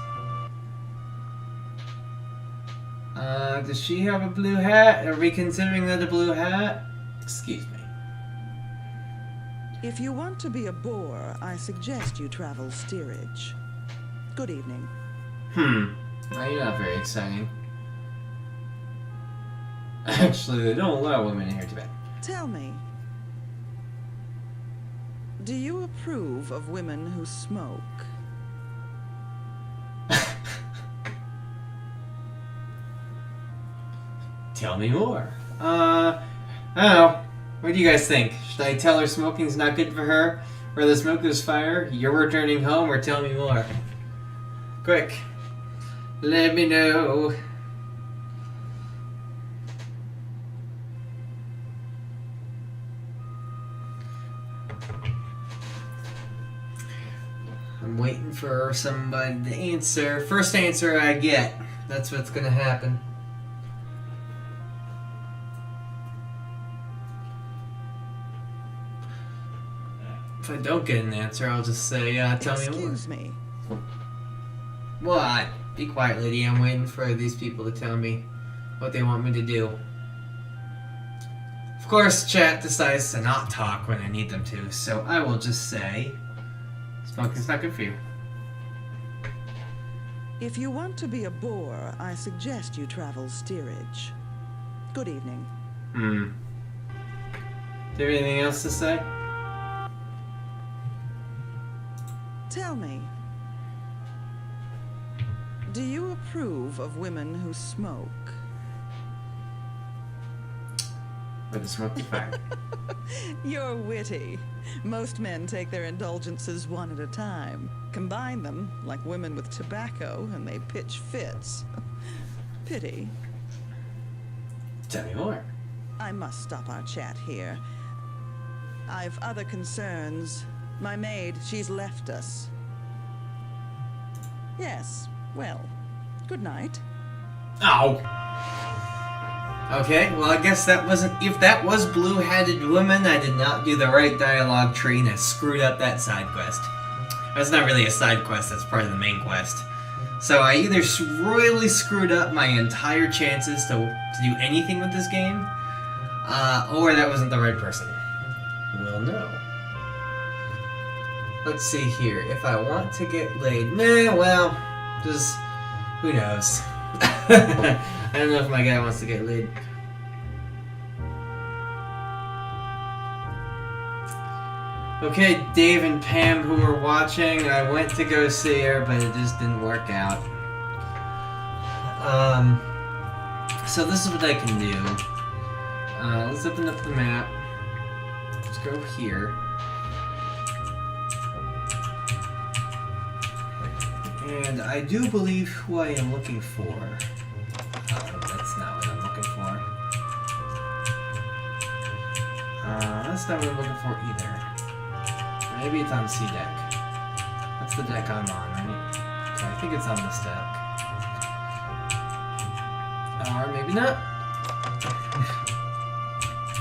Does she have a blue hat? Are we considering that a blue hat? Excuse me. If you want to be a bore, I suggest you travel steerage. Good evening. Well, you're not very exciting. Actually, they don't allow women in here Tibet. Tell me, do you approve of women who smoke? Tell me more. I don't know. What do you guys think? Should I tell her smoking's not good for her? Or the smoker's fire? You're returning home, or tell me more? Quick. Let me know. I'm waiting for somebody to answer. First answer I get. That's what's gonna happen. If I don't get an answer, I'll just say, tell me more. Excuse me. What? Be quiet, lady. I'm waiting for these people to tell me what they want me to do. Of course, chat decides to not talk when I need them to, so I will just say, smoking's not good for you. If you want to be a bore, I suggest you travel steerage. Good evening. Do you have anything else to say? Tell me, do you approve of women who smoke? With the smoky fire. You're witty. Most men take their indulgences one at a time, combine them like women with tobacco, and they pitch fits. Pity. Tell me more. I must stop our chat here. I've other concerns. My maid, she's left us. Yes, well, good night. Ow! Okay, well I guess that wasn't... If that was blue-headed woman, I did not do the right dialogue tree and I screwed up that side quest. That's not really a side quest, that's part of the main quest. So I either royally screwed up my entire chances to do anything with this game, or that wasn't the right person. We'll know. Let's see here. If I want to get laid... Nah, well, just... Who knows? I don't know if my guy wants to get laid. Okay, Dave and Pam who are watching, I went to go see her, but it just didn't work out. So this is what I can do. Let's open up the map. Let's go here. And I do believe who I am looking for. That's not what I'm looking for. That's not what I'm looking for either. Maybe it's on C deck. That's the deck I'm on, right? Okay, I think it's on this deck. Or maybe not.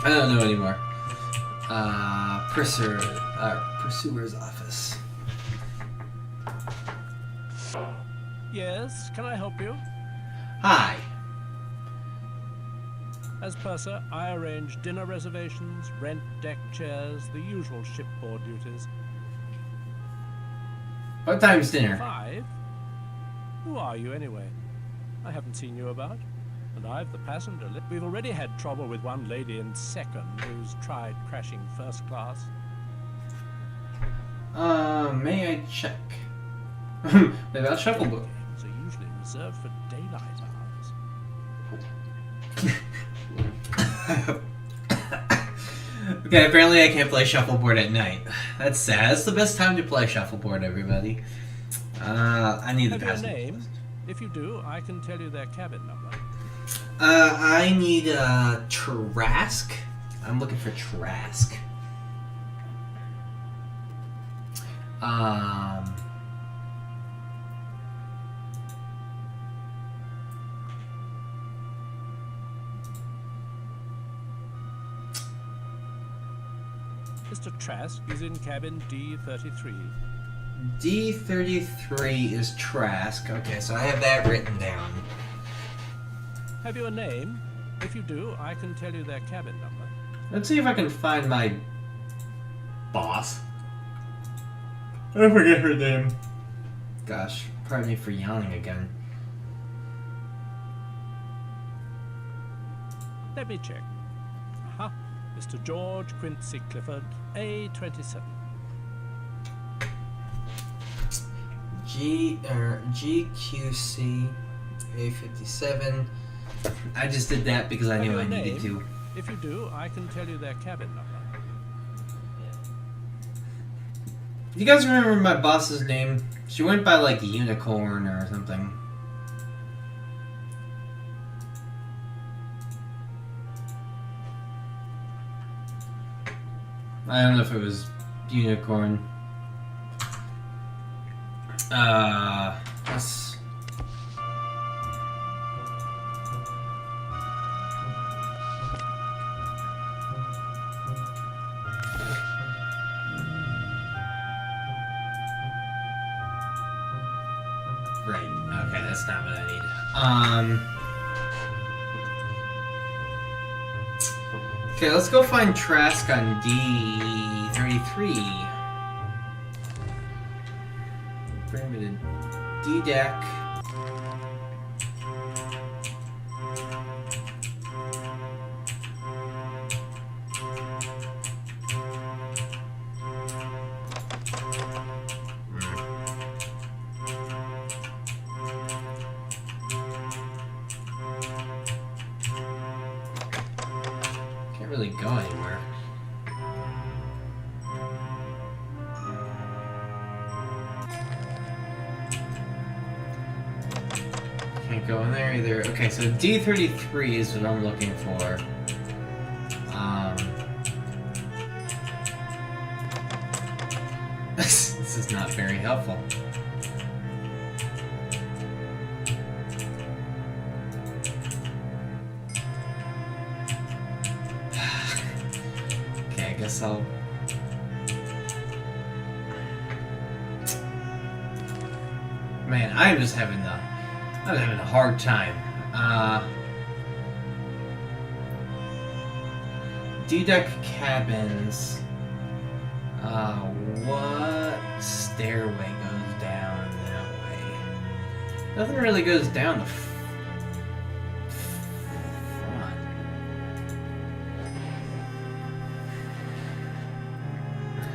I don't know anymore. Pursuer's office. Yes, can I help you? Hi. As purser, I arrange dinner reservations, rent deck chairs, the usual shipboard duties. What time's dinner? 5? Who are you anyway? I haven't seen you about. And I've the passenger list. We've already had trouble with one lady in second who's tried crashing first class. May I check? About shuffleboard. Games are usually reserved for daylight hours. Okay, apparently I can't play shuffleboard at night. That's sad. That's the best time to play shuffleboard, everybody. I need the Have your passenger name? list. If you do, I can tell you their cabin number. I need Trask. I'm looking for Trask. Mr. Trask is in cabin D33. D33 is Trask. Okay, so I have that written down. Have you a name? If you do, I can tell you their cabin number. Let's see if I can find my boss. I forget her name. Gosh, pardon me for yawning again. Let me check. Aha. Mr. George Quincy Clifford, A27. GQC A57. I just did that because I knew I needed to. If you do, I can tell you their cabin number. You guys remember my boss's name? She went by like Unicorn or something. I don't know if it was Unicorn. Let's... Right, okay, that's not what I need. Okay, let's go find Trask on D33. Bring me to D deck. Can't really go anywhere. Can't go in there either. Okay, so D33 is what I'm looking for. This is not very helpful. Okay, I guess I'll... Man, I'm just having a hard time. D-deck cabins. What stairway goes down that way? Nothing really goes down the front.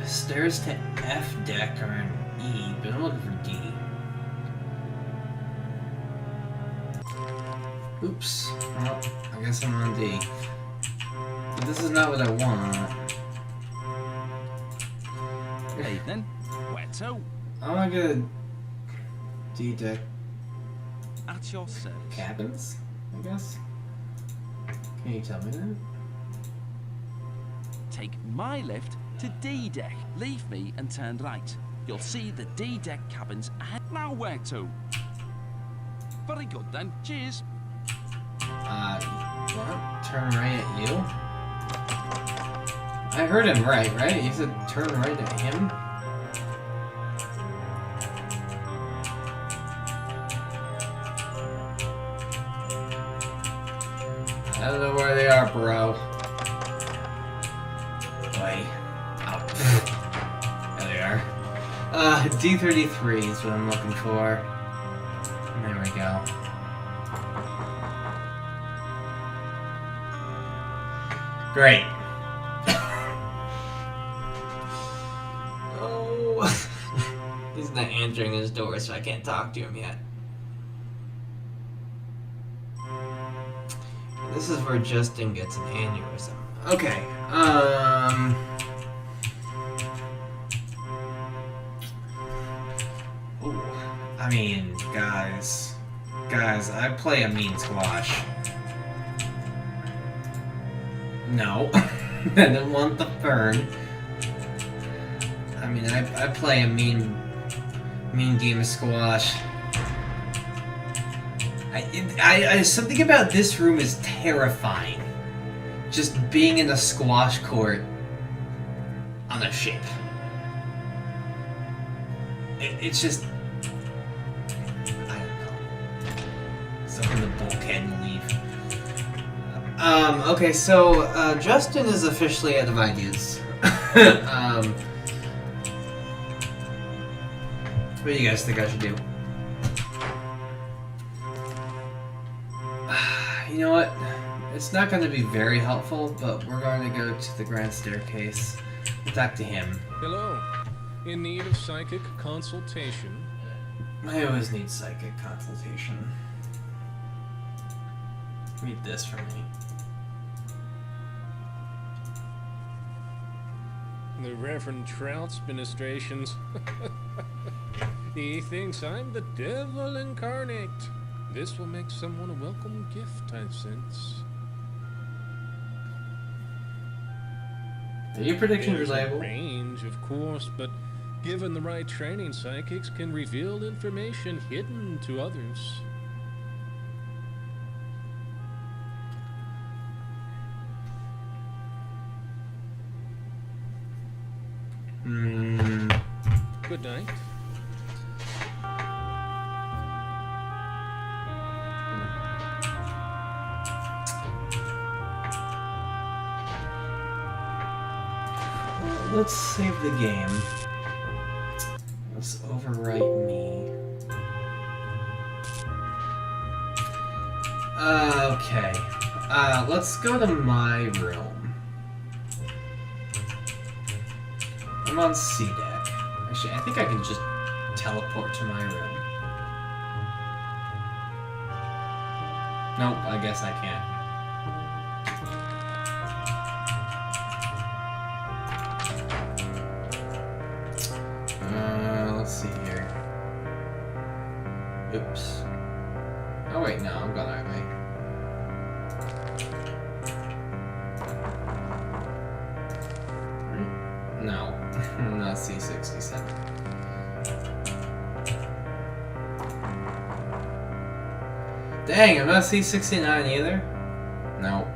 Stairs to F deck are an E, but I'm looking for D. Oops. Well, I guess I'm on D. But this is not what I want. Evening. Where to? I want to go to D deck At your service. cabins, I guess. Can you tell me that? Take my lift to D deck. Leave me and turn right. You'll see the D deck cabins ahead. Now where to? Very good then. Cheers. What? Turn right at you? I heard him right? You said turn right at him? I don't know where they are, bro. Wait. Oh. There they are. D33 is what I'm looking for. There we go. Great. Oh. He's not answering his door, so I can't talk to him yet. This is where Justin gets an aneurysm. Okay, Ooh. I mean, guys, I play a mean squash. No, I don't want the fern. I mean, I play a mean game of squash. Something about this room is terrifying. Just being in a squash court on a ship. It's just... I don't know. Let's open the bulkhead and leave. Okay, so Justin is officially out of ideas. What do you guys think I should do? You know what? It's not going to be very helpful, but we're going to go to the grand staircase. We'll talk to him. Hello. In need of psychic consultation? I always need psychic consultation. Read this for me. The Reverend Trout's ministrations. He thinks I'm the devil incarnate. This will make someone a welcome gift, I sense. Are your predictions There's reliable? A range, of course, but given the right training, psychics can reveal information hidden to others. Good night. Let's save the game. Let's overwrite me. Okay. Let's go to my room. I'm on C deck. Actually, I think I can just teleport to my room. Nope, I guess I can't. Let's see here. Oops. Oh wait, no, I'm going that way. No, not C67. Dang, I'm not C69 either? No.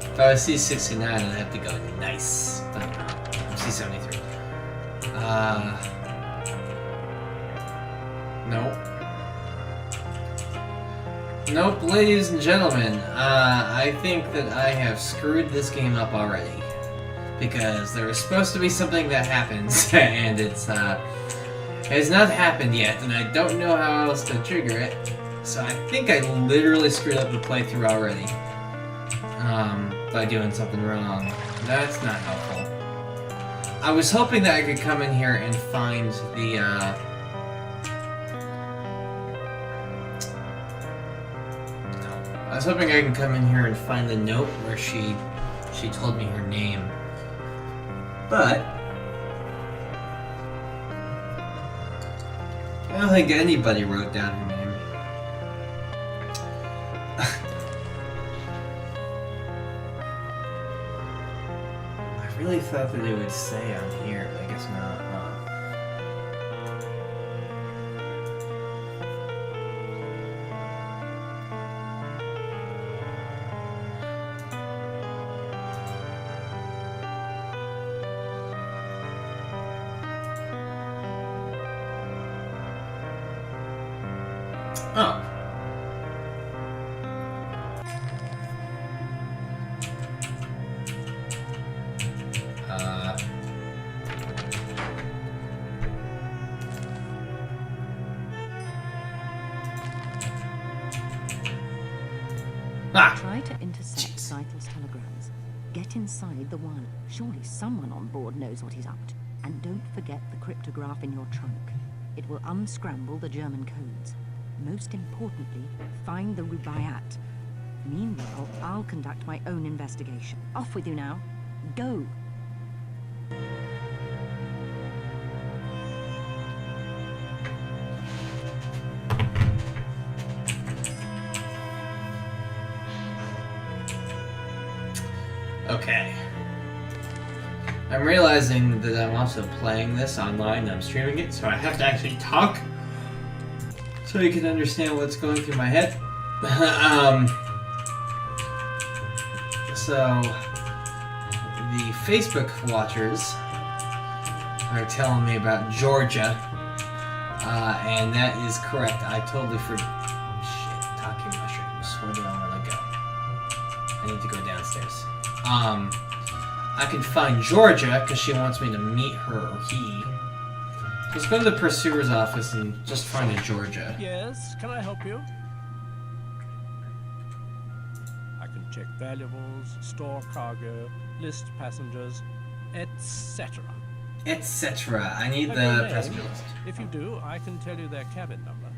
If I was C69, I'd have to go nice. But no, I'm C73. Nope. Nope, ladies and gentlemen. I think that I have screwed this game up already. Because there was supposed to be something that happens, and it's not happened yet, and I don't know how else to trigger it. So I think I literally screwed up the playthrough already. By doing something wrong. That's not helpful. I was hoping that I could come in here and find the, No. I was hoping I could come in here and find the note where she told me her name. But I don't think anybody wrote down her name. I really thought that it would say on here, but I guess not. Oh. Try to intercept Scythel's telegrams. Get inside the one. Surely someone on board knows what he's up to. And don't forget the cryptograph in your trunk. It will unscramble the German codes. Most importantly, find the Rubaiyat. Meanwhile, I'll conduct my own investigation. Off with you now. Go! Okay. I'm realizing that I'm also playing this online, I'm streaming it, so I have to actually talk so you can understand what's going through my head. So, the Facebook watchers are telling me about Georgia, and that is correct. I totally forgot. Shit, talking mushrooms. Where do I want to go? I can find Georgia because she wants me to meet her or he. Let's go to the pursuer's office and just find a Georgia. Yes, can I help you? I can check valuables, store cargo, list passengers, etc. Etc. I need Have the your name? passenger list. If you do, I can tell you their cabin number.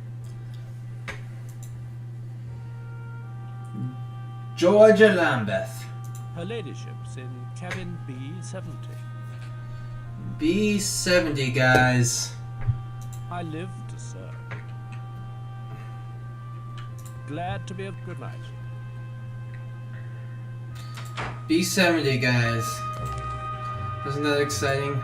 Georgia Lambeth. Her ladyship's in cabin B70. B70, guys. I live to serve. Glad to be of good night. B70, guys. Isn't that exciting?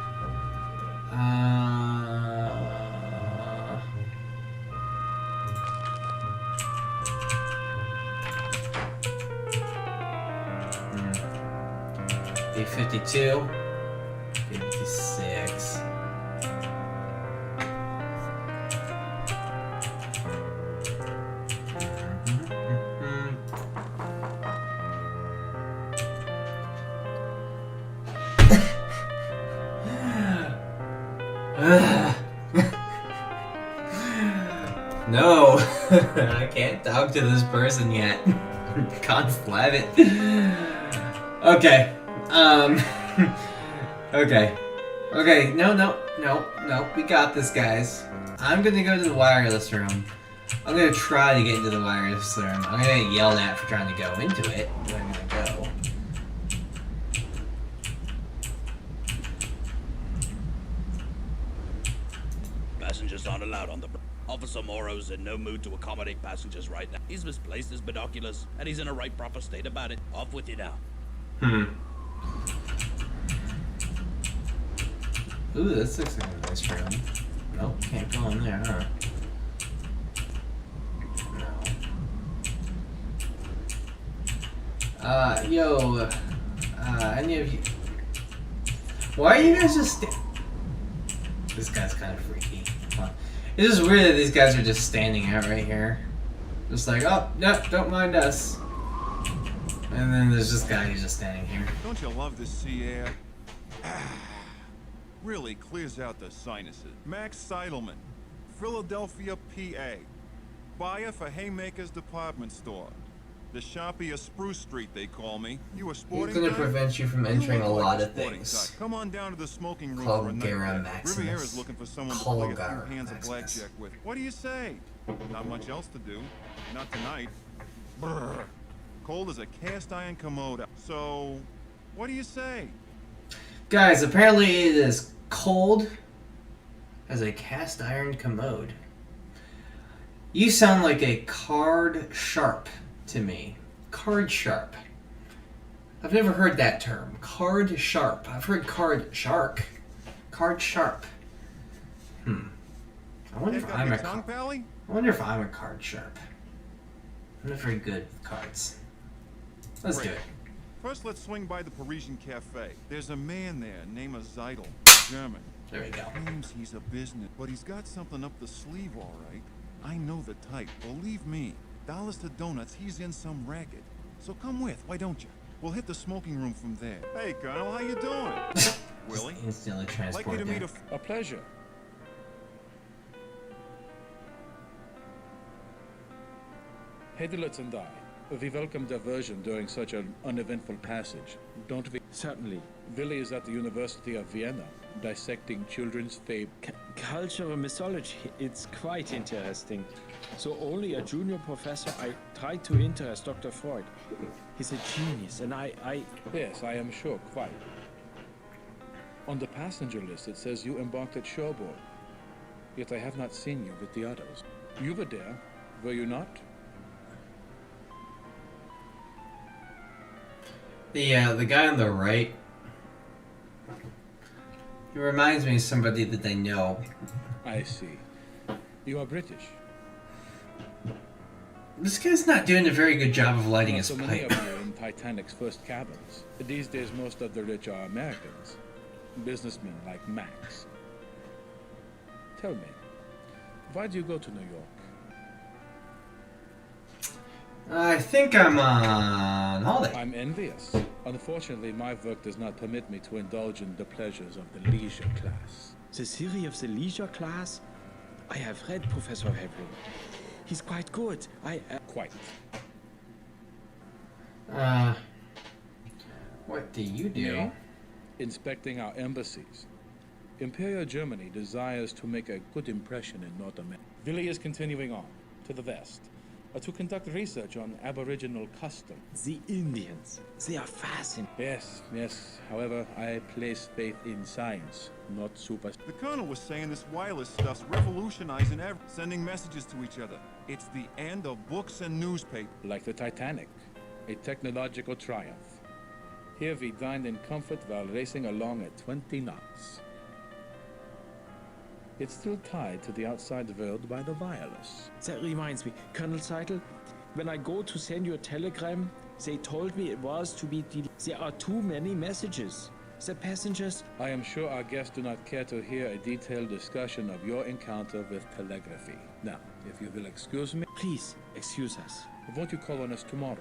B52. B56. No, I can't talk to this person yet. Can't flab it. Okay. Okay. No. We got this, guys. I'm gonna go to the wireless room. I'm gonna try to get into the wireless room. I'm gonna get yelled at for trying to go into it, but I'm gonna go. Passengers aren't allowed on the... Officer Morrow's in no mood to accommodate passengers right now. He's misplaced his binoculars, and he's in a right proper state about it. Off with you now. Ooh, this looks like a nice room. Nope, can't go in there, huh? No. Any of you... Why are you guys just This guy's kind of freaky. Come on. It's just weird that these guys are just standing out right here. Just like, oh, no, don't mind us. And then there's this guy who's just standing here. Don't you love the sea air? Really clears out the sinuses. Max Seidelman, Philadelphia, PA. Buyer for Haymaker's department store. The Sharpie of Spruce Street, they call me. You a sporting He's gonna guy? prevent you from entering a lot of things. Come on down to the smoking room Called for a night. Gara Maximus. Riviera's looking for someone to play a few hands of blackjack with. What do you say? Not much else to do. Not tonight. Brr. Cold as a cast iron commode. So, what do you say? Guys, apparently it is cold as a cast iron commode. You sound like a card sharp to me. Card sharp. I've never heard that term. Card sharp. I've heard card shark. Card sharp. I wonder if I'm a card sharp. I'm not very good with cards. Let's do it. First, let's swing by the Parisian Cafe. There's a man there named Zeidel, German. There we go. Claims he's a business, but he's got something up the sleeve, all right. I know the type. Believe me. Dollars to donuts, he's in some racket. So come with, why don't you? We'll hit the smoking room from there. Hey, Colonel, how you doing? Willie? Instantly Like transport you to meet there. A pleasure. Hedilitz and I, we welcome diversion during such an uneventful passage, don't we? Certainly. Willie is at the University of Vienna, dissecting children's fable. Cultural mythology, it's quite interesting. So only a junior professor, I tried to interest Dr. Thwart. He's a genius, and I... Yes, I am sure, quite. On the passenger list, it says you embarked at Cherbourg. Yet I have not seen you with the others. You were there, were you not? The guy on the right, he reminds me of somebody that I know. I see. You are British. This guy's not doing a very good job of lighting his So many pipe. of you are in Titanic's first cabins. These days, most of the rich are Americans. Businessmen like Max. Tell me, why do you go to New York? I think I'm on holiday. I'm envious. Unfortunately, my work does not permit me to indulge in the pleasures of the leisure class. The theory of the leisure class? I have read Professor Hebron. He's quite good. Quite. What do you do? Me? Inspecting our embassies. Imperial Germany desires to make a good impression in North America. Willi is continuing on, to the west, to conduct research on Aboriginal custom. The Indians. They are fascinating. Yes. However, I place faith in science, not super. The Colonel was saying this wireless stuff's revolutionizing sending messages to each other. It's the end of books and newspapers. Like the Titanic, a technological triumph. Here we dined in comfort while racing along at 20 knots. It's still tied to the outside world by the wireless. That reminds me, Colonel Seidel, when I go to send you a telegram, they told me it was to be there are too many messages. The passengers... I am sure our guests do not care to hear a detailed discussion of your encounter with telegraphy. Now, if you will excuse me... Please, excuse us. Won't you call on us tomorrow?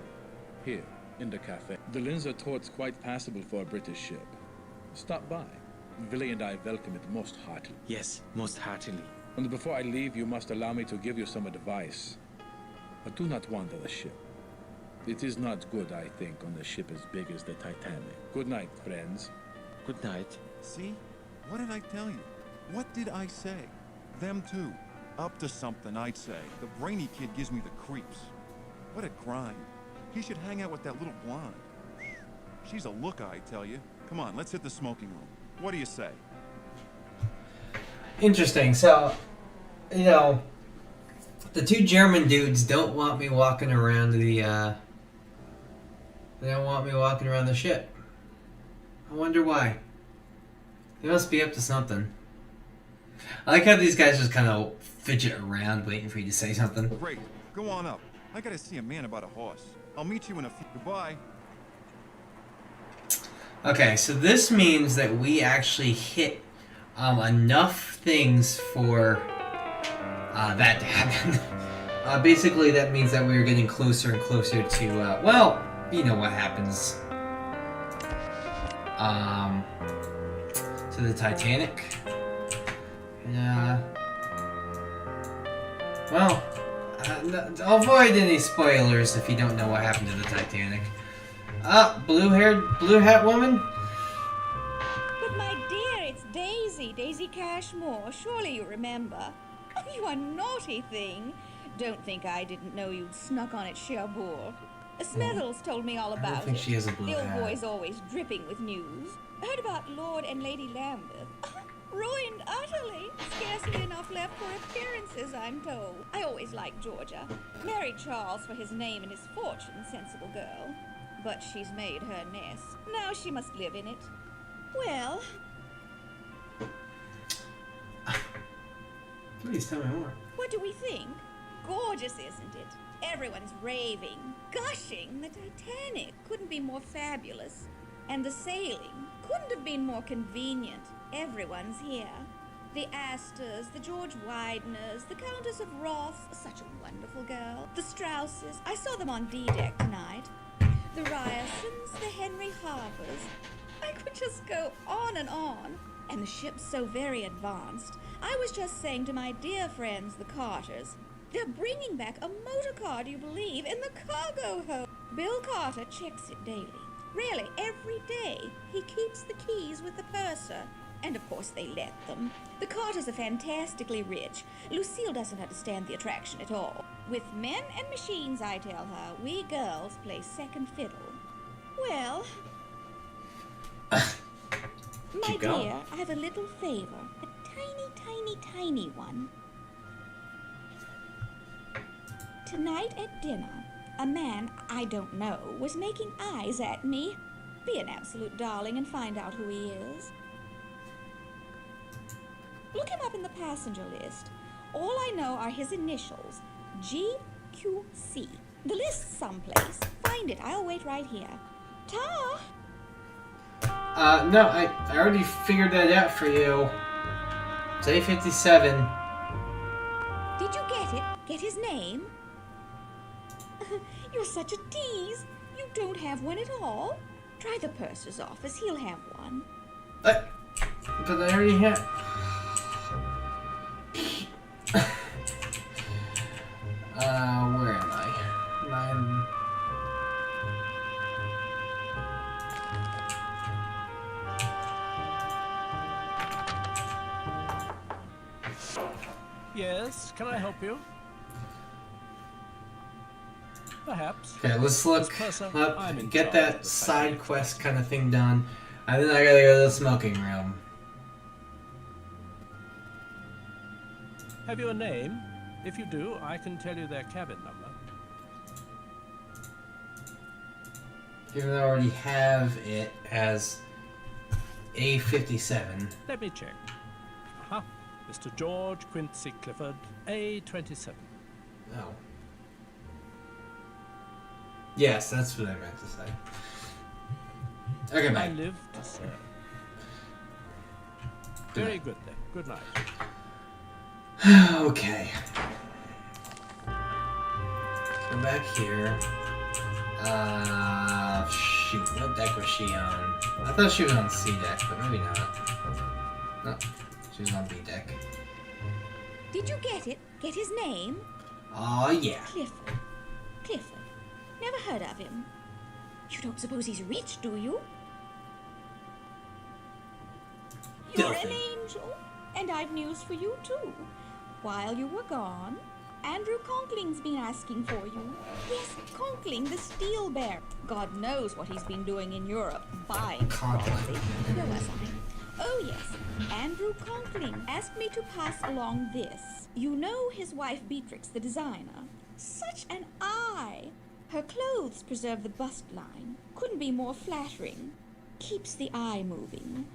Here, in the cafe. The Linzer Thwart's quite passable for a British ship. Stop by. Willi and I welcome it most heartily. Yes, most heartily. And before I leave, you must allow me to give you some advice. But do not wander the ship. It is not good, I think, on a ship as big as the Titanic. Good night, friends. Good night. See? What did I tell you? What did I say? Them too. Up to something, I'd say. The brainy kid gives me the creeps. What a grind. He should hang out with that little blonde. She's a looker, I tell you. Come on, let's hit the smoking room. What do you say? Interesting. So, you know, the two German dudes don't want me walking around the, they don't want me walking around the ship. I wonder why. They must be up to something. I like how these guys just kind of fidget around waiting for you to say something. Great. Go on up. I gotta see a man about a horse. I'll meet you in a few. Goodbye. Okay, so this means that we actually hit enough things for that to happen. Basically, that means that we're getting closer and closer to, well, you know what happens. To the Titanic. Well, avoid any spoilers if you don't know what happened to the Titanic. Blue hat woman? But my dear, it's Daisy Cashmore. Surely you remember. Oh, you are naughty thing. Don't think I didn't know you'd snuck on at Cherbourg. Smeddles told me all about I don't think it. she has a blue The old hat. boy's always dripping with news. Heard about Lord and Lady Lambeth. Ruined utterly. Scarcely enough left for appearances, I'm told. I always liked Georgia. Married Charles for his name and his fortune, sensible girl. But she's made her nest. Now she must live in it. Well... Please tell me more. What do we think? Gorgeous, isn't it? Everyone's raving, gushing. The Titanic couldn't be more fabulous. And the sailing couldn't have been more convenient. Everyone's here. The Astors, the George Wideners, the Countess of Ross, such a wonderful girl. The Strausses, I saw them on D-deck tonight. The Ryersons, the Henry Harpers. I could just go on and on. And the ship's so very advanced. I was just saying to my dear friends, the Carters, they're bringing back a motor car, do you believe, in the cargo hold. Bill Carter checks it daily. Really, every day. He keeps the keys with the purser. And of course they let them. The Carters are fantastically rich. Lucille doesn't understand the attraction at all. With men and machines, I tell her, we girls play second fiddle. Well... my dear, I have a little favor. A tiny one. Tonight at dinner, a man I don't know was making eyes at me. Be an absolute darling and find out who he is. Look him up in the passenger list. All I know are his initials, GQC. The list's someplace. Find it. I'll wait right here. Ta! No, I already figured that out for you. It's A57. Did you get it? Get his name? You're such a tease. You don't have one at all? Try the purser's office. He'll have one. But I already have. Where am I? Yes, can I help you? Perhaps. Okay, let's look Purser, up, I'm in get charge that of the side quest kind of thing done, and then I gotta go to the smoking room. Have you a name? If you do, I can tell you their cabin number. Even though I already have it as A57. Let me check. Aha. Mr. George Quincy Clifford, A27. Oh. Yes, that's what I meant to say. Okay, I bye. live to serve. Good Very night. good then. Good night. Okay. Go back here. Shoot, what deck was she on? I thought she was on C deck, but maybe not. No, she was on B deck. Did you get it? Get his name? Oh yeah. Clifford. Clifford. Never heard of him. You don't suppose he's rich, do you? You're an angel. And I've news for you, too. While you were gone, Andrew Conkling's been asking for you. Yes, Conkling, the steel bear. God knows what he's been doing in Europe, buying property. Where was I? Oh, yes. Andrew Conkling asked me to pass along this. You know his wife Beatrix, the designer. Such an eye! Her clothes preserve the bust line. Couldn't be more flattering. Keeps the eye moving.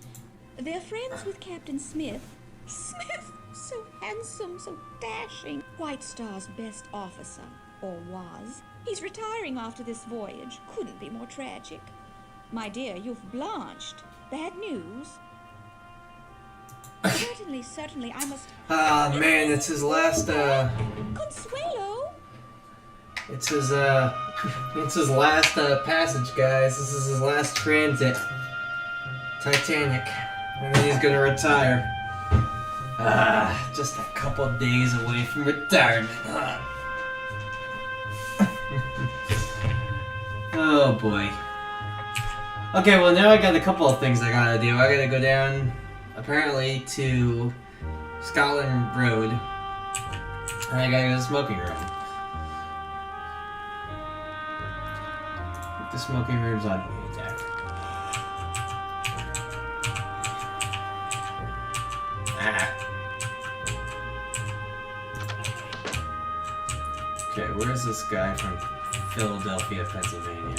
They're friends with Captain Smith. Smith! So handsome, so dashing. White Star's best officer, or was. He's retiring after this voyage. Couldn't be more tragic. My dear, you've blanched. Bad news? Certainly, I must... Ah, man, it's his last, Consuelo? It's his last, passage, guys. This is his last transit. Titanic. And then he's gonna retire. Just a couple days away from retirement. Oh boy. Okay, well now I got a couple of things I gotta do. I gotta go down, apparently, to Scotland Road. And I gotta go to the smoking room. The smoking room's on me deck. Okay, where's this guy from Philadelphia, Pennsylvania?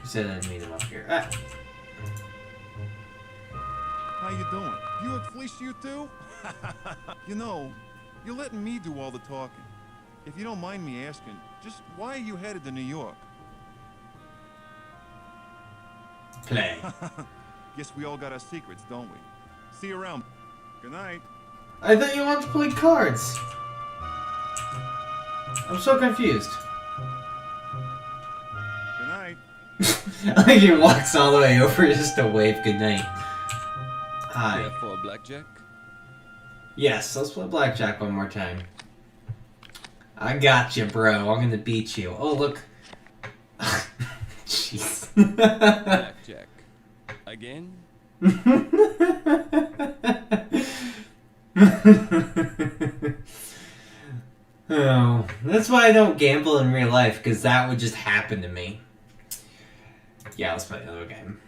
Who said I'd meet him up here? How you doing? You at Fleece you too? You know, you're letting me do all the talking. If you don't mind me asking, just why are you headed to New York? Play. Guess we all got our secrets, don't we? See you around. Good night. I thought you wanted to play cards. I'm so confused. Good night. I think he walks all the way over just to wave goodnight. Hi. Care for blackjack? Yes, let's play blackjack one more time. I got you, bro. I'm gonna beat you. Oh, look. Jeez. Blackjack. Again? Oh, that's why I don't gamble in real life, because that would just happen to me. Yeah, let's play another game.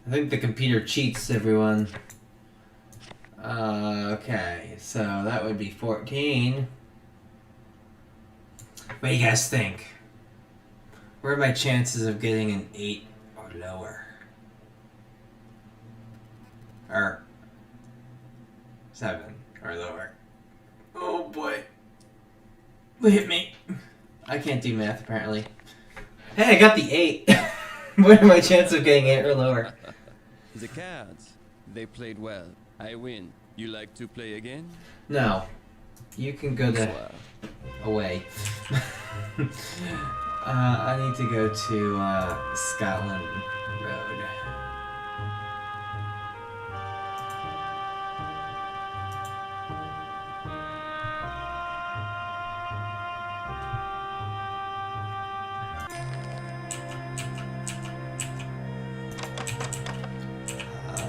I think the computer cheats, everyone. Okay, so that would be 14. What do you guys think? What are my chances of getting an 8 or lower? Or 7 or lower? Oh boy. Hit me. I can't do math apparently. Hey, I got the 8. What are my chances of getting 8 or lower? The cards. They played well. I win. You like to play again? No. You can go away. I need to go to Scotland Road.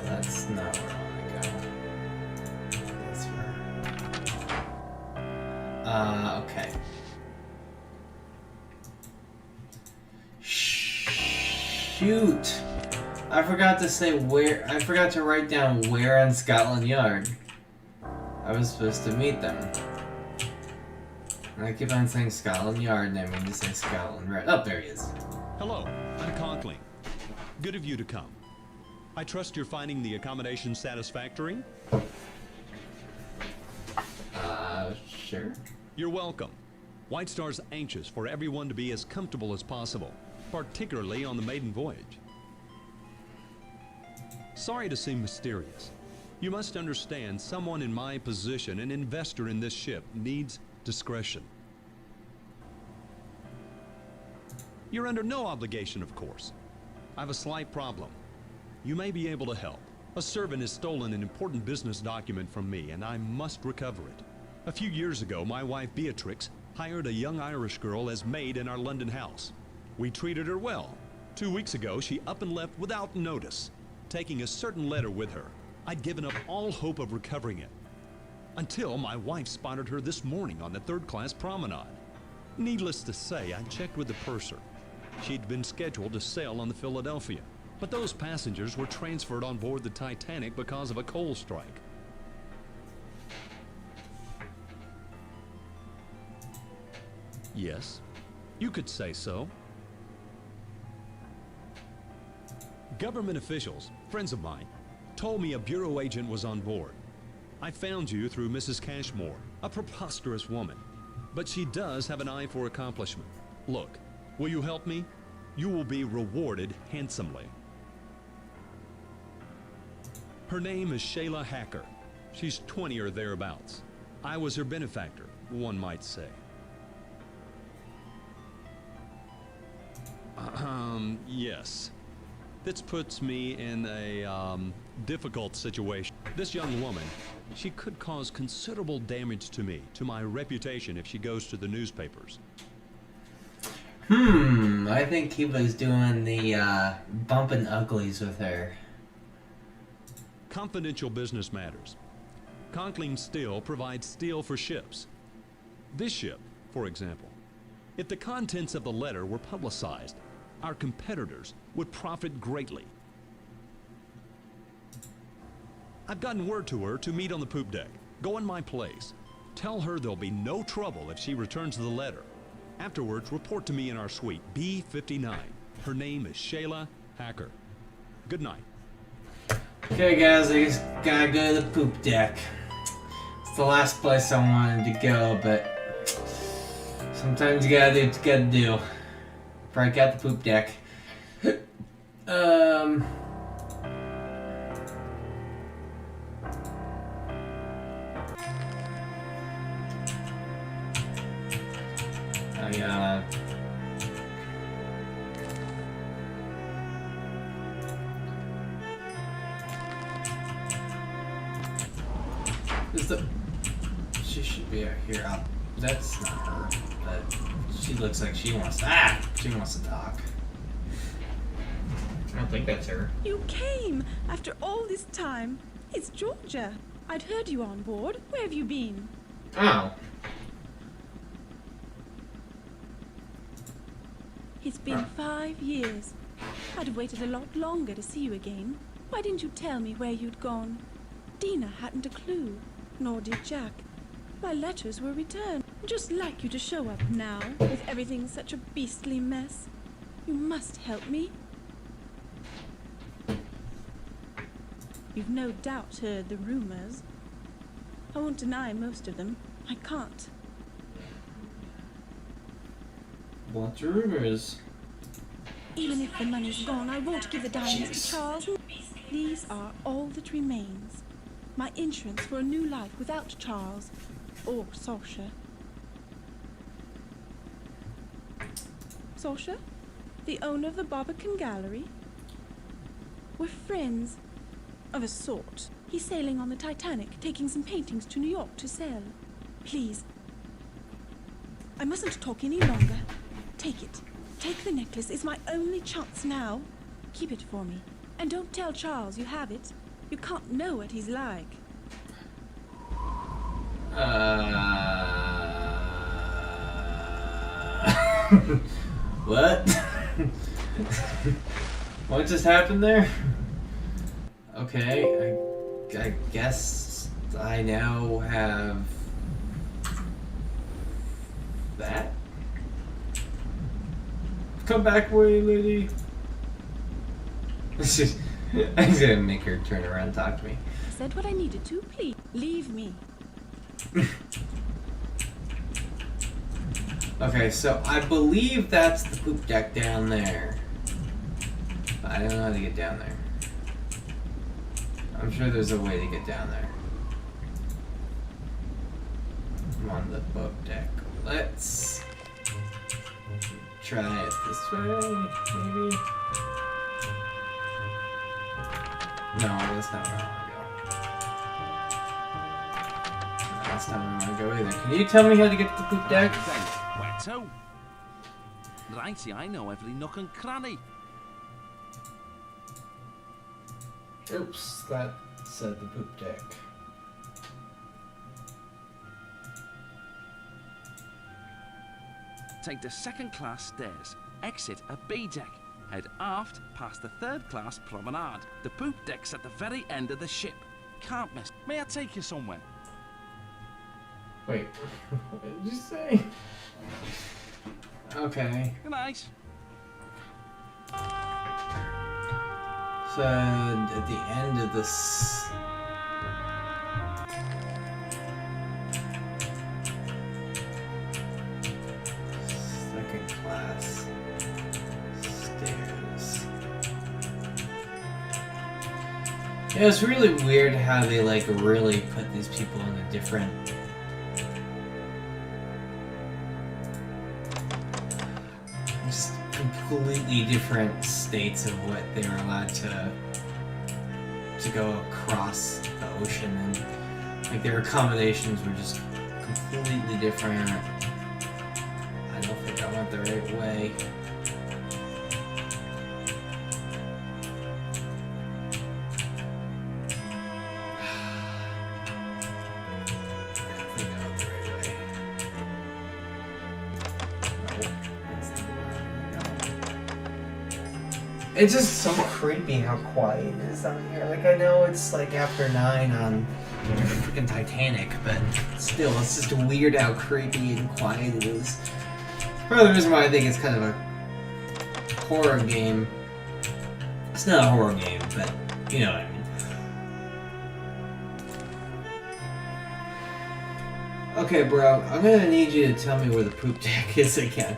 That's not where I want to go. That's where. Okay. Shoot! I forgot to say where. I forgot to write down where on Scotland Yard I was supposed to meet them. And I keep on saying Scotland Yard, and I mean to say Scotland Road. Oh, there he is. Hello, I'm Conkling. Good of you to come. I trust you're finding the accommodation satisfactory? Sure. You're welcome. White Star's anxious for everyone to be as comfortable as possible, particularly on the maiden voyage. Sorry to seem mysterious. You must understand someone in my position, an investor in this ship, needs discretion. You're under no obligation, of course. I have a slight problem. You may be able to help. A servant has stolen an important business document from me, and I must recover it. A few years ago, my wife Beatrix hired a young Irish girl as maid in our London house. We treated her well. 2 weeks ago, she up and left without notice, taking a certain letter with her. I'd given up all hope of recovering it, until my wife spotted her this morning on the third-class promenade. Needless to say, I checked with the purser. She'd been scheduled to sail on the Philadelphia, but those passengers were transferred on board the Titanic because of a coal strike. Yes, you could say so. Government officials, friends of mine, told me a bureau agent was on board. I found you through Mrs. Cashmore, a preposterous woman, but she does have an eye for accomplishment. Look, will you help me? You will be rewarded handsomely. Her name is Shayla Hacker. She's 20 or thereabouts. I was her benefactor, one might say. Yes. This puts me in a, difficult situation. This young woman, she could cause considerable damage to me, to my reputation if she goes to the newspapers. I think he was doing the, bumping uglies with her. Confidential business matters. Conkling Steel provides steel for ships. This ship, for example. If the contents of the letter were publicized, our competitors would profit greatly. I've gotten word to her to meet on the poop deck. Go in my place. Tell her there'll be no trouble if she returns the letter. Afterwards, report to me in our suite, B59. Her name is Shayla Hacker. Good night. Okay, guys, I just gotta go to the poop deck. It's the last place I wanted to go, but sometimes you gotta do what you gotta do. Break out the poop deck. She should be out here. That's not her. But she looks like she wants to. She wants to talk. I don't think that's her. You came after all this time. It's Georgia. I'd heard you on board. Where have you been? Oh. It's been 5 years. I'd have waited a lot longer to see you again. Why didn't you tell me where you'd gone? Dina hadn't a clue, nor did Jack. My letters were returned. Just like you to show up now, with everything such a beastly mess. You must help me. You've no doubt heard the rumors. I won't deny most of them. I can't. What rumors? Even if the money's gone, I won't give the diamonds to Charles. These are all that remains. My insurance for a new life without Charles or Saoirse. Saoirse, the owner of the Barbican Gallery. We're friends, of a sort. He's sailing on the Titanic, taking some paintings to New York to sell. Please. I mustn't talk any longer. Take it. Take the necklace. It's my only chance now. Keep it for me. And don't tell Charles you have it. You can't know what he's like. What? What just happened there? Okay, I guess I now have that. Come back, way lady. I'm gonna make her turn around and talk to me. I said what I needed to. Please leave me. Okay, so I believe that's the poop deck down there. But I don't know how to get down there. I'm sure there's a way to get down there. I'm on the boat deck. Let's try it this way, maybe. No, that's not where I want to go. That's not where I want to go either. Can you tell me how to get to the poop deck? Where to? Righty, I know every nook and cranny. Oops, that said the poop deck. Take the second-class stairs. Exit at B deck. Head aft past the third-class promenade. The poop deck's at the very end of the ship. Can't miss. May I take you somewhere? Wait, what did you say? Okay. Good night. So, at the end of this... second class stairs. Yeah, it's really weird how they, like, really put these people in a different... just completely different states of what they were allowed to go across the ocean, and like their accommodations were just completely different. I don't think I went the right way. It's just so creepy how quiet it is down here. Like, I know it's like after 9 on freaking Titanic, but still, it's just weird how creepy and quiet it is. Part of the reason why I think it's kind of a horror game. It's not a horror game, but you know what I mean. Okay, bro, I'm gonna need you to tell me where the poop deck is again.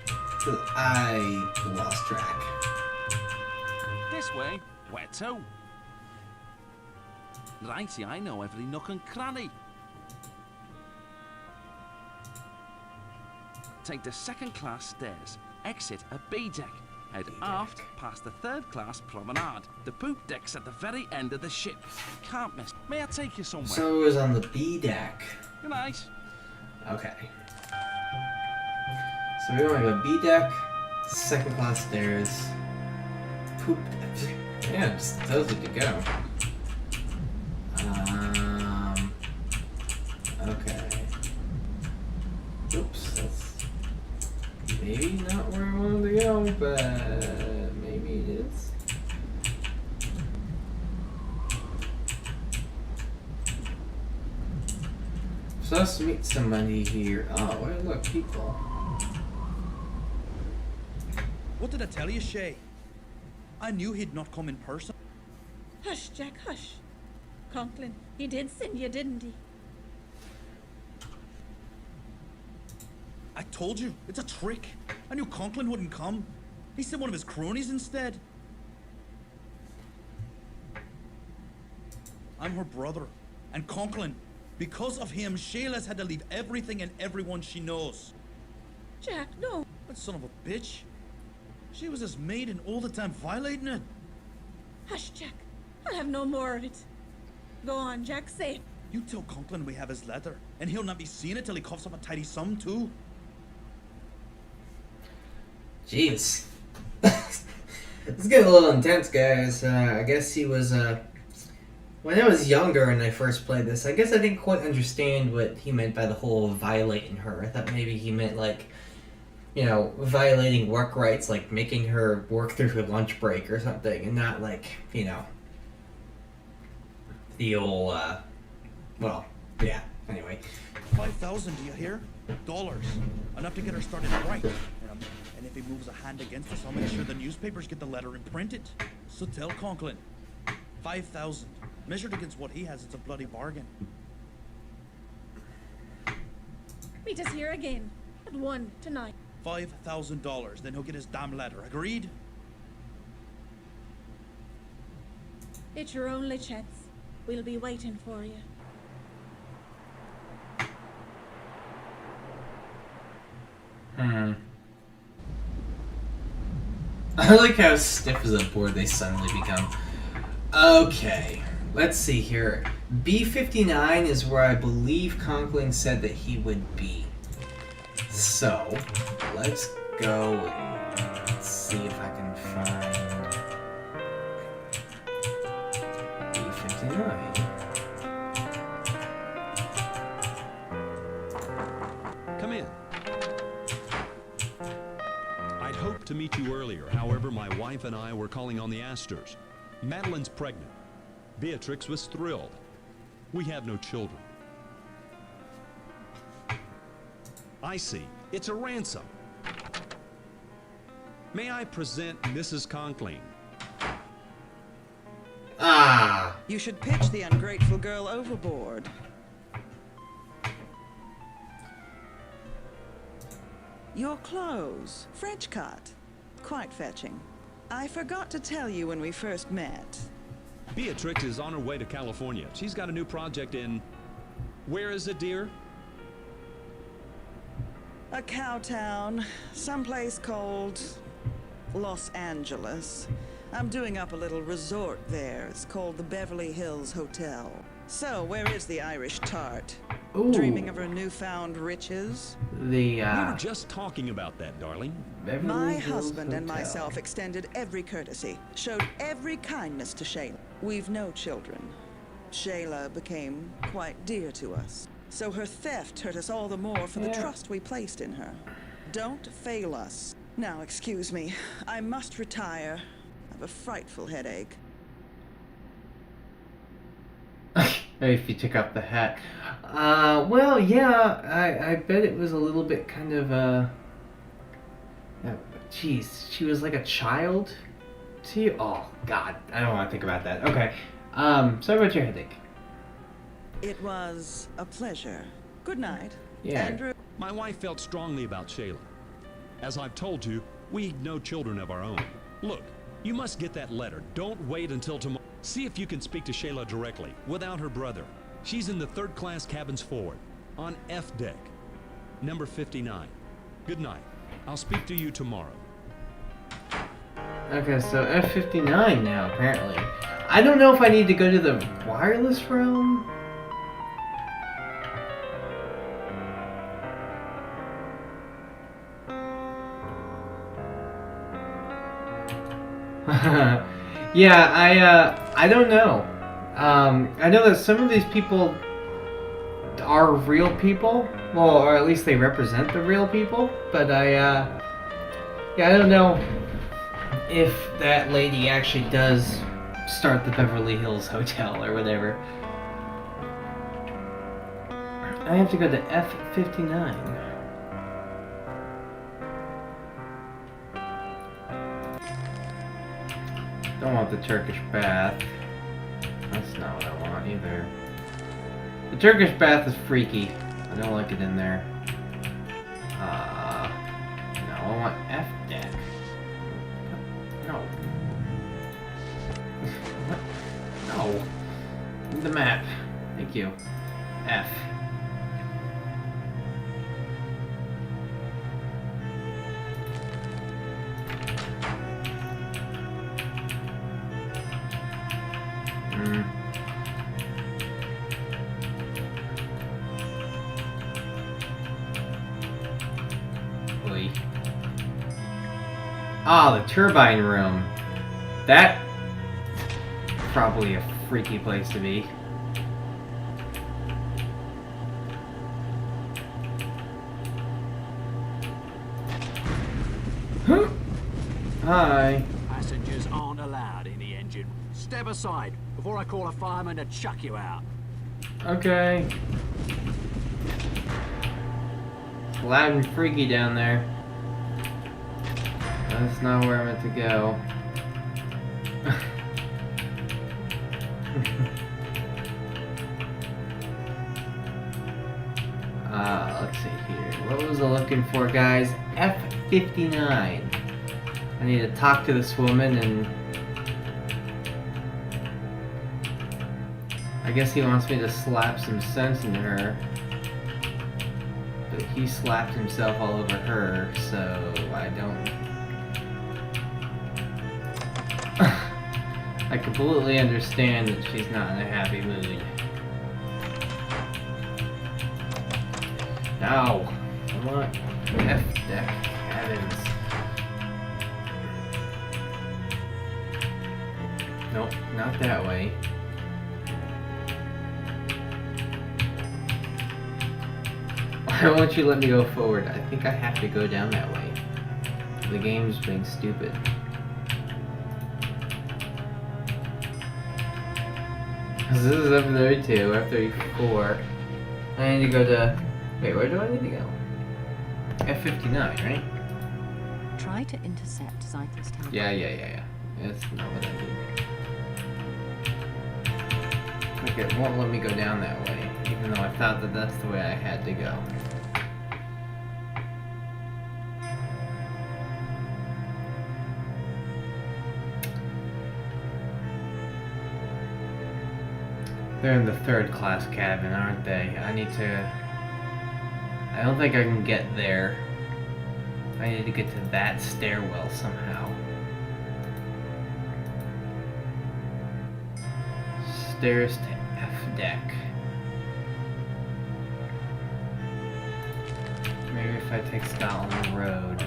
'Cause I lost track. This way. Where to? Righty, I know every nook and cranny. Take the second-class stairs. Exit at B deck. Head aft past the third-class promenade. The poop deck's at the very end of the ship. Can't miss. May I take you somewhere? So it was on the B deck. Good night. Okay. So we want to go B deck, second class stairs, poop. Yeah, just tells you to go. Okay. Oops, that's maybe not where I wanted to go, but maybe it is. Supposed to meet somebody here. Oh, well, look, people. What did I tell you, Shay? I knew he'd not come in person. Hush, Jack, hush. Conklin, he did send you, didn't he? I told you, it's a trick. I knew Conklin wouldn't come. He sent one of his cronies instead. I'm her brother. And Conklin, because of him, Shayla's had to leave everything and everyone she knows. Jack, no. That son of a bitch. She was his maid and all the time violating it. Hush, Jack. I'll have no more of it. Go on, Jack, say it. You tell Conklin we have his letter, and he'll not be seeing it till he coughs up a tidy sum, too. Jeez. It's getting a little intense, guys. I guess he was, when I was younger and I first played this, I guess I didn't quite understand what he meant by the whole violating her. I thought maybe he meant, like, you know, violating work rights, like making her work through her lunch break or something, and not, like, you know, the old, well, yeah, anyway. 5,000, do you hear? Dollars. Enough to get her started right. And if he moves a hand against us, I'll make sure the newspapers get the letter and print it. So tell Conklin. 5,000. Measured against what he has, it's a bloody bargain. Meet us here again. At 1 tonight. $5,000. Then he'll get his damn letter. Agreed? It's your only chance. We'll be waiting for you. I like how stiff as a board they suddenly become. Okay, let's see here. B59 is where I believe Conklin said that he would be. So, let's go and let's see if I can find B59. Come in. I'd hoped to meet you earlier. However, my wife and I were calling on the Astors. Madeline's pregnant. Beatrix was thrilled. We have no children. I see. It's a ransom. May I present Mrs. Conklin? Ah! You should pitch the ungrateful girl overboard. Your clothes, French cut. Quite fetching. I forgot to tell you when we first met. Beatrix is on her way to California. She's got a new project in... Where is it, dear? A cow town, someplace called Los Angeles. I'm doing up a little resort there. It's called the Beverly Hills Hotel. So, where is the Irish tart? Ooh. Dreaming of her newfound riches? The, We were just talking about that, darling. Beverly My Hills husband and Hotel. myself extended every courtesy, showed every kindness to Shayla. We've no children. Shayla became quite dear to us. So her theft hurt us all the more for the trust we placed in her. Don't fail us. Now, excuse me. I must retire. I have a frightful headache. If you took off the hat. Well, yeah, I bet it was a little bit kind of, jeez, she was like a child to you? Oh, God, I don't want to think about that. Okay, sorry about your headache. It was a pleasure. Good night. Yeah. Andrew. My wife felt strongly about Shayla. As I've told you, we no children of our own. Look, you must get that letter. Don't wait until tomorrow. See if you can speak to Shayla directly, without her brother. She's in the third-class cabins forward, on F deck, number 59. Good night. I'll speak to you tomorrow. Okay, so F59 now, apparently. I don't know if I need to go to the wireless realm. Yeah, I don't know. I know that some of these people are real people. Well, or at least they represent the real people. But yeah, I don't know if that lady actually does start the Beverly Hills Hotel or whatever. I have to go to F59. Don't want the Turkish bath. That's not what I want either. The Turkish bath is freaky. I don't like it in there. No, I want F deck. No. What? No. The map. Thank you. F. Ah, the turbine room. That probably a freaky place to be. Huh? Hi. Passengers aren't allowed in the engine. Step aside before I call a fireman to chuck you out. Okay. Loud and freaky down there. That's not where I'm meant to go. Let's see here. What was I looking for, guys? F59. I need to talk to this woman, and I guess he wants me to slap some sense into her. But he slapped himself all over her, so I don't... I completely understand that she's not in a happy mood. No! I want F-deck cabins. Nope, not that way. Why won't you let me go forward? I think I have to go down that way. The game's being stupid. This is F32, F34. I need to go to... Wait, where do I need to go? F59, right? Try to intercept Zythus Tower. Yeah. That's not what I need. Okay, it won't let me go down that way, even though I thought that that's the way I had to go. They're in the third class cabin, aren't they? I don't think I can get there. I need to get to that stairwell somehow. Stairs to F deck. Maybe if I take Scotland Road.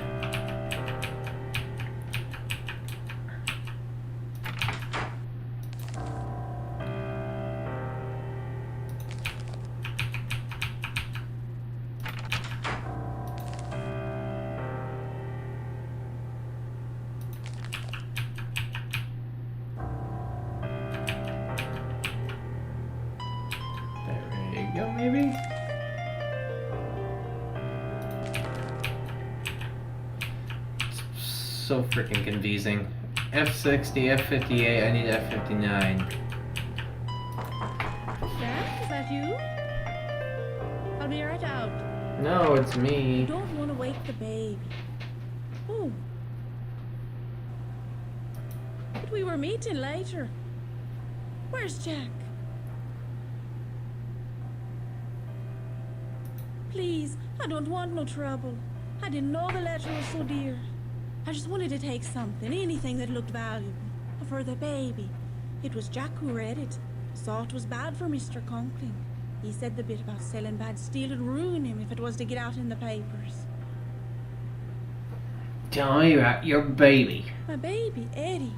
Maybe? It's so freaking confusing. F60, F58, I need F59. Jack, is that you? I'll be right out. No, it's me. You don't want to wake the baby. Oh. But we were meeting later. Where's Jack? Please, I don't want no trouble. I didn't know the letter was so dear. I just wanted to take something, anything that looked valuable. For the baby. It was Jack who read it. Saw it was bad for Mr. Conklin. He said the bit about selling bad steel would ruin him if it was to get out in the papers. Tell me about your baby. My baby, Eddie.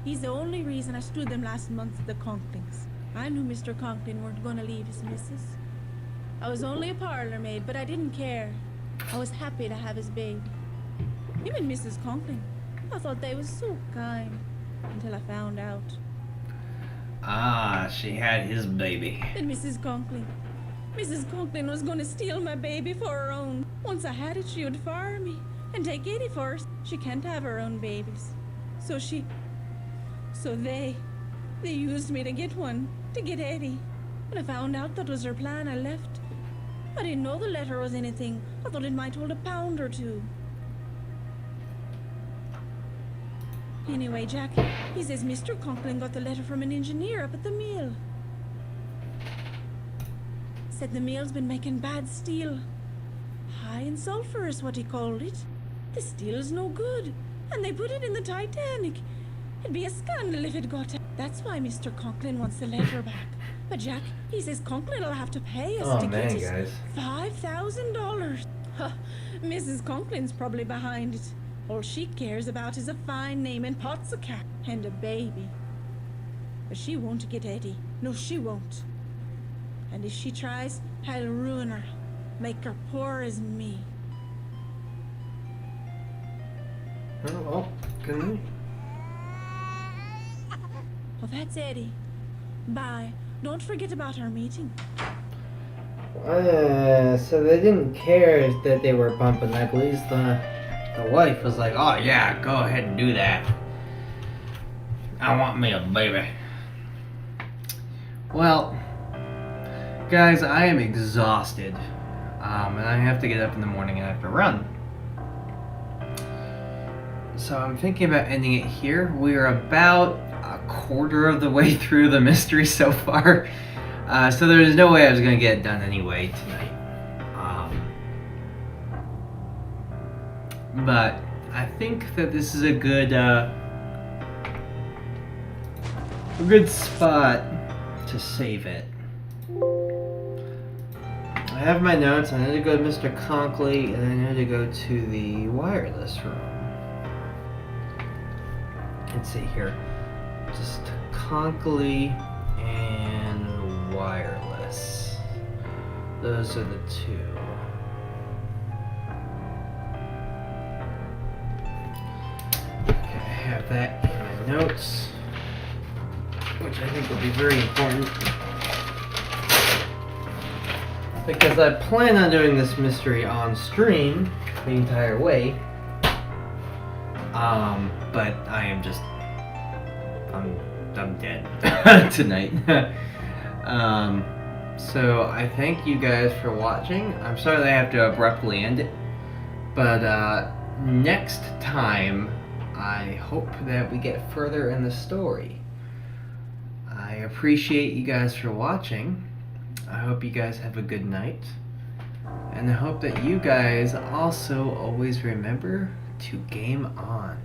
He's the only reason I stood them last month at the Conklins. I knew Mr. Conklin weren't gonna leave his missus. I was only a parlor maid, but I didn't care. I was happy to have his baby. Him and Mrs. Conklin. I thought they was so kind. Until I found out. Ah, she had his baby. And Mrs. Conklin. Mrs. Conklin was gonna steal my baby for her own. Once I had it, she would fire me. And take Eddie first. She can't have her own babies. So they used me to get one. To get Eddie. When I found out that was her plan, I left. I didn't know the letter was anything. I thought it might hold a pound or two. Anyway, Jack, he says Mr. Conklin got the letter from an engineer up at the mill. Said the mill's been making bad steel. High in sulfur is what he called it. The steel's no good. And they put it in the Titanic. It'd be a scandal if it got out. That's why Mr. Conklin wants the letter back. But Jack, he says Conklin will have to pay us to get us guys. $5,000. Huh, Mrs. Conklin's probably behind it. All she cares about is a fine name and pots of cat and a baby. But she won't get Eddie. No, she won't. And if she tries, I'll ruin her. Make her poor as me. Oh, well, good night. Well, that's Eddie. Bye. Don't forget about our meeting. So they didn't care that they were bumping uglies. The wife was like, oh yeah, go ahead and do that. I want me a baby. Well, guys, I am exhausted. And I have to get up in the morning and I have to run. So I'm thinking about ending it here. We are about a quarter of the way through the mystery so far. So there's no way I was going to get it done anyway tonight. But I think that this is a good spot to save it. I have my notes. I need to go to Mr. Conkley, and I need to go to the wireless room. Let's see here. Just Conkley and wireless. Those are the two. Okay, I have that in my notes, which I think will be very important. Because I plan on doing this mystery on stream the entire way. But I am just... I'm dead tonight. So I thank you guys for watching. I'm sorry that I have to abruptly end it. But next time, I hope that we get further in the story. I appreciate you guys for watching. I hope you guys have a good night. And I hope that you guys also always remember to game on.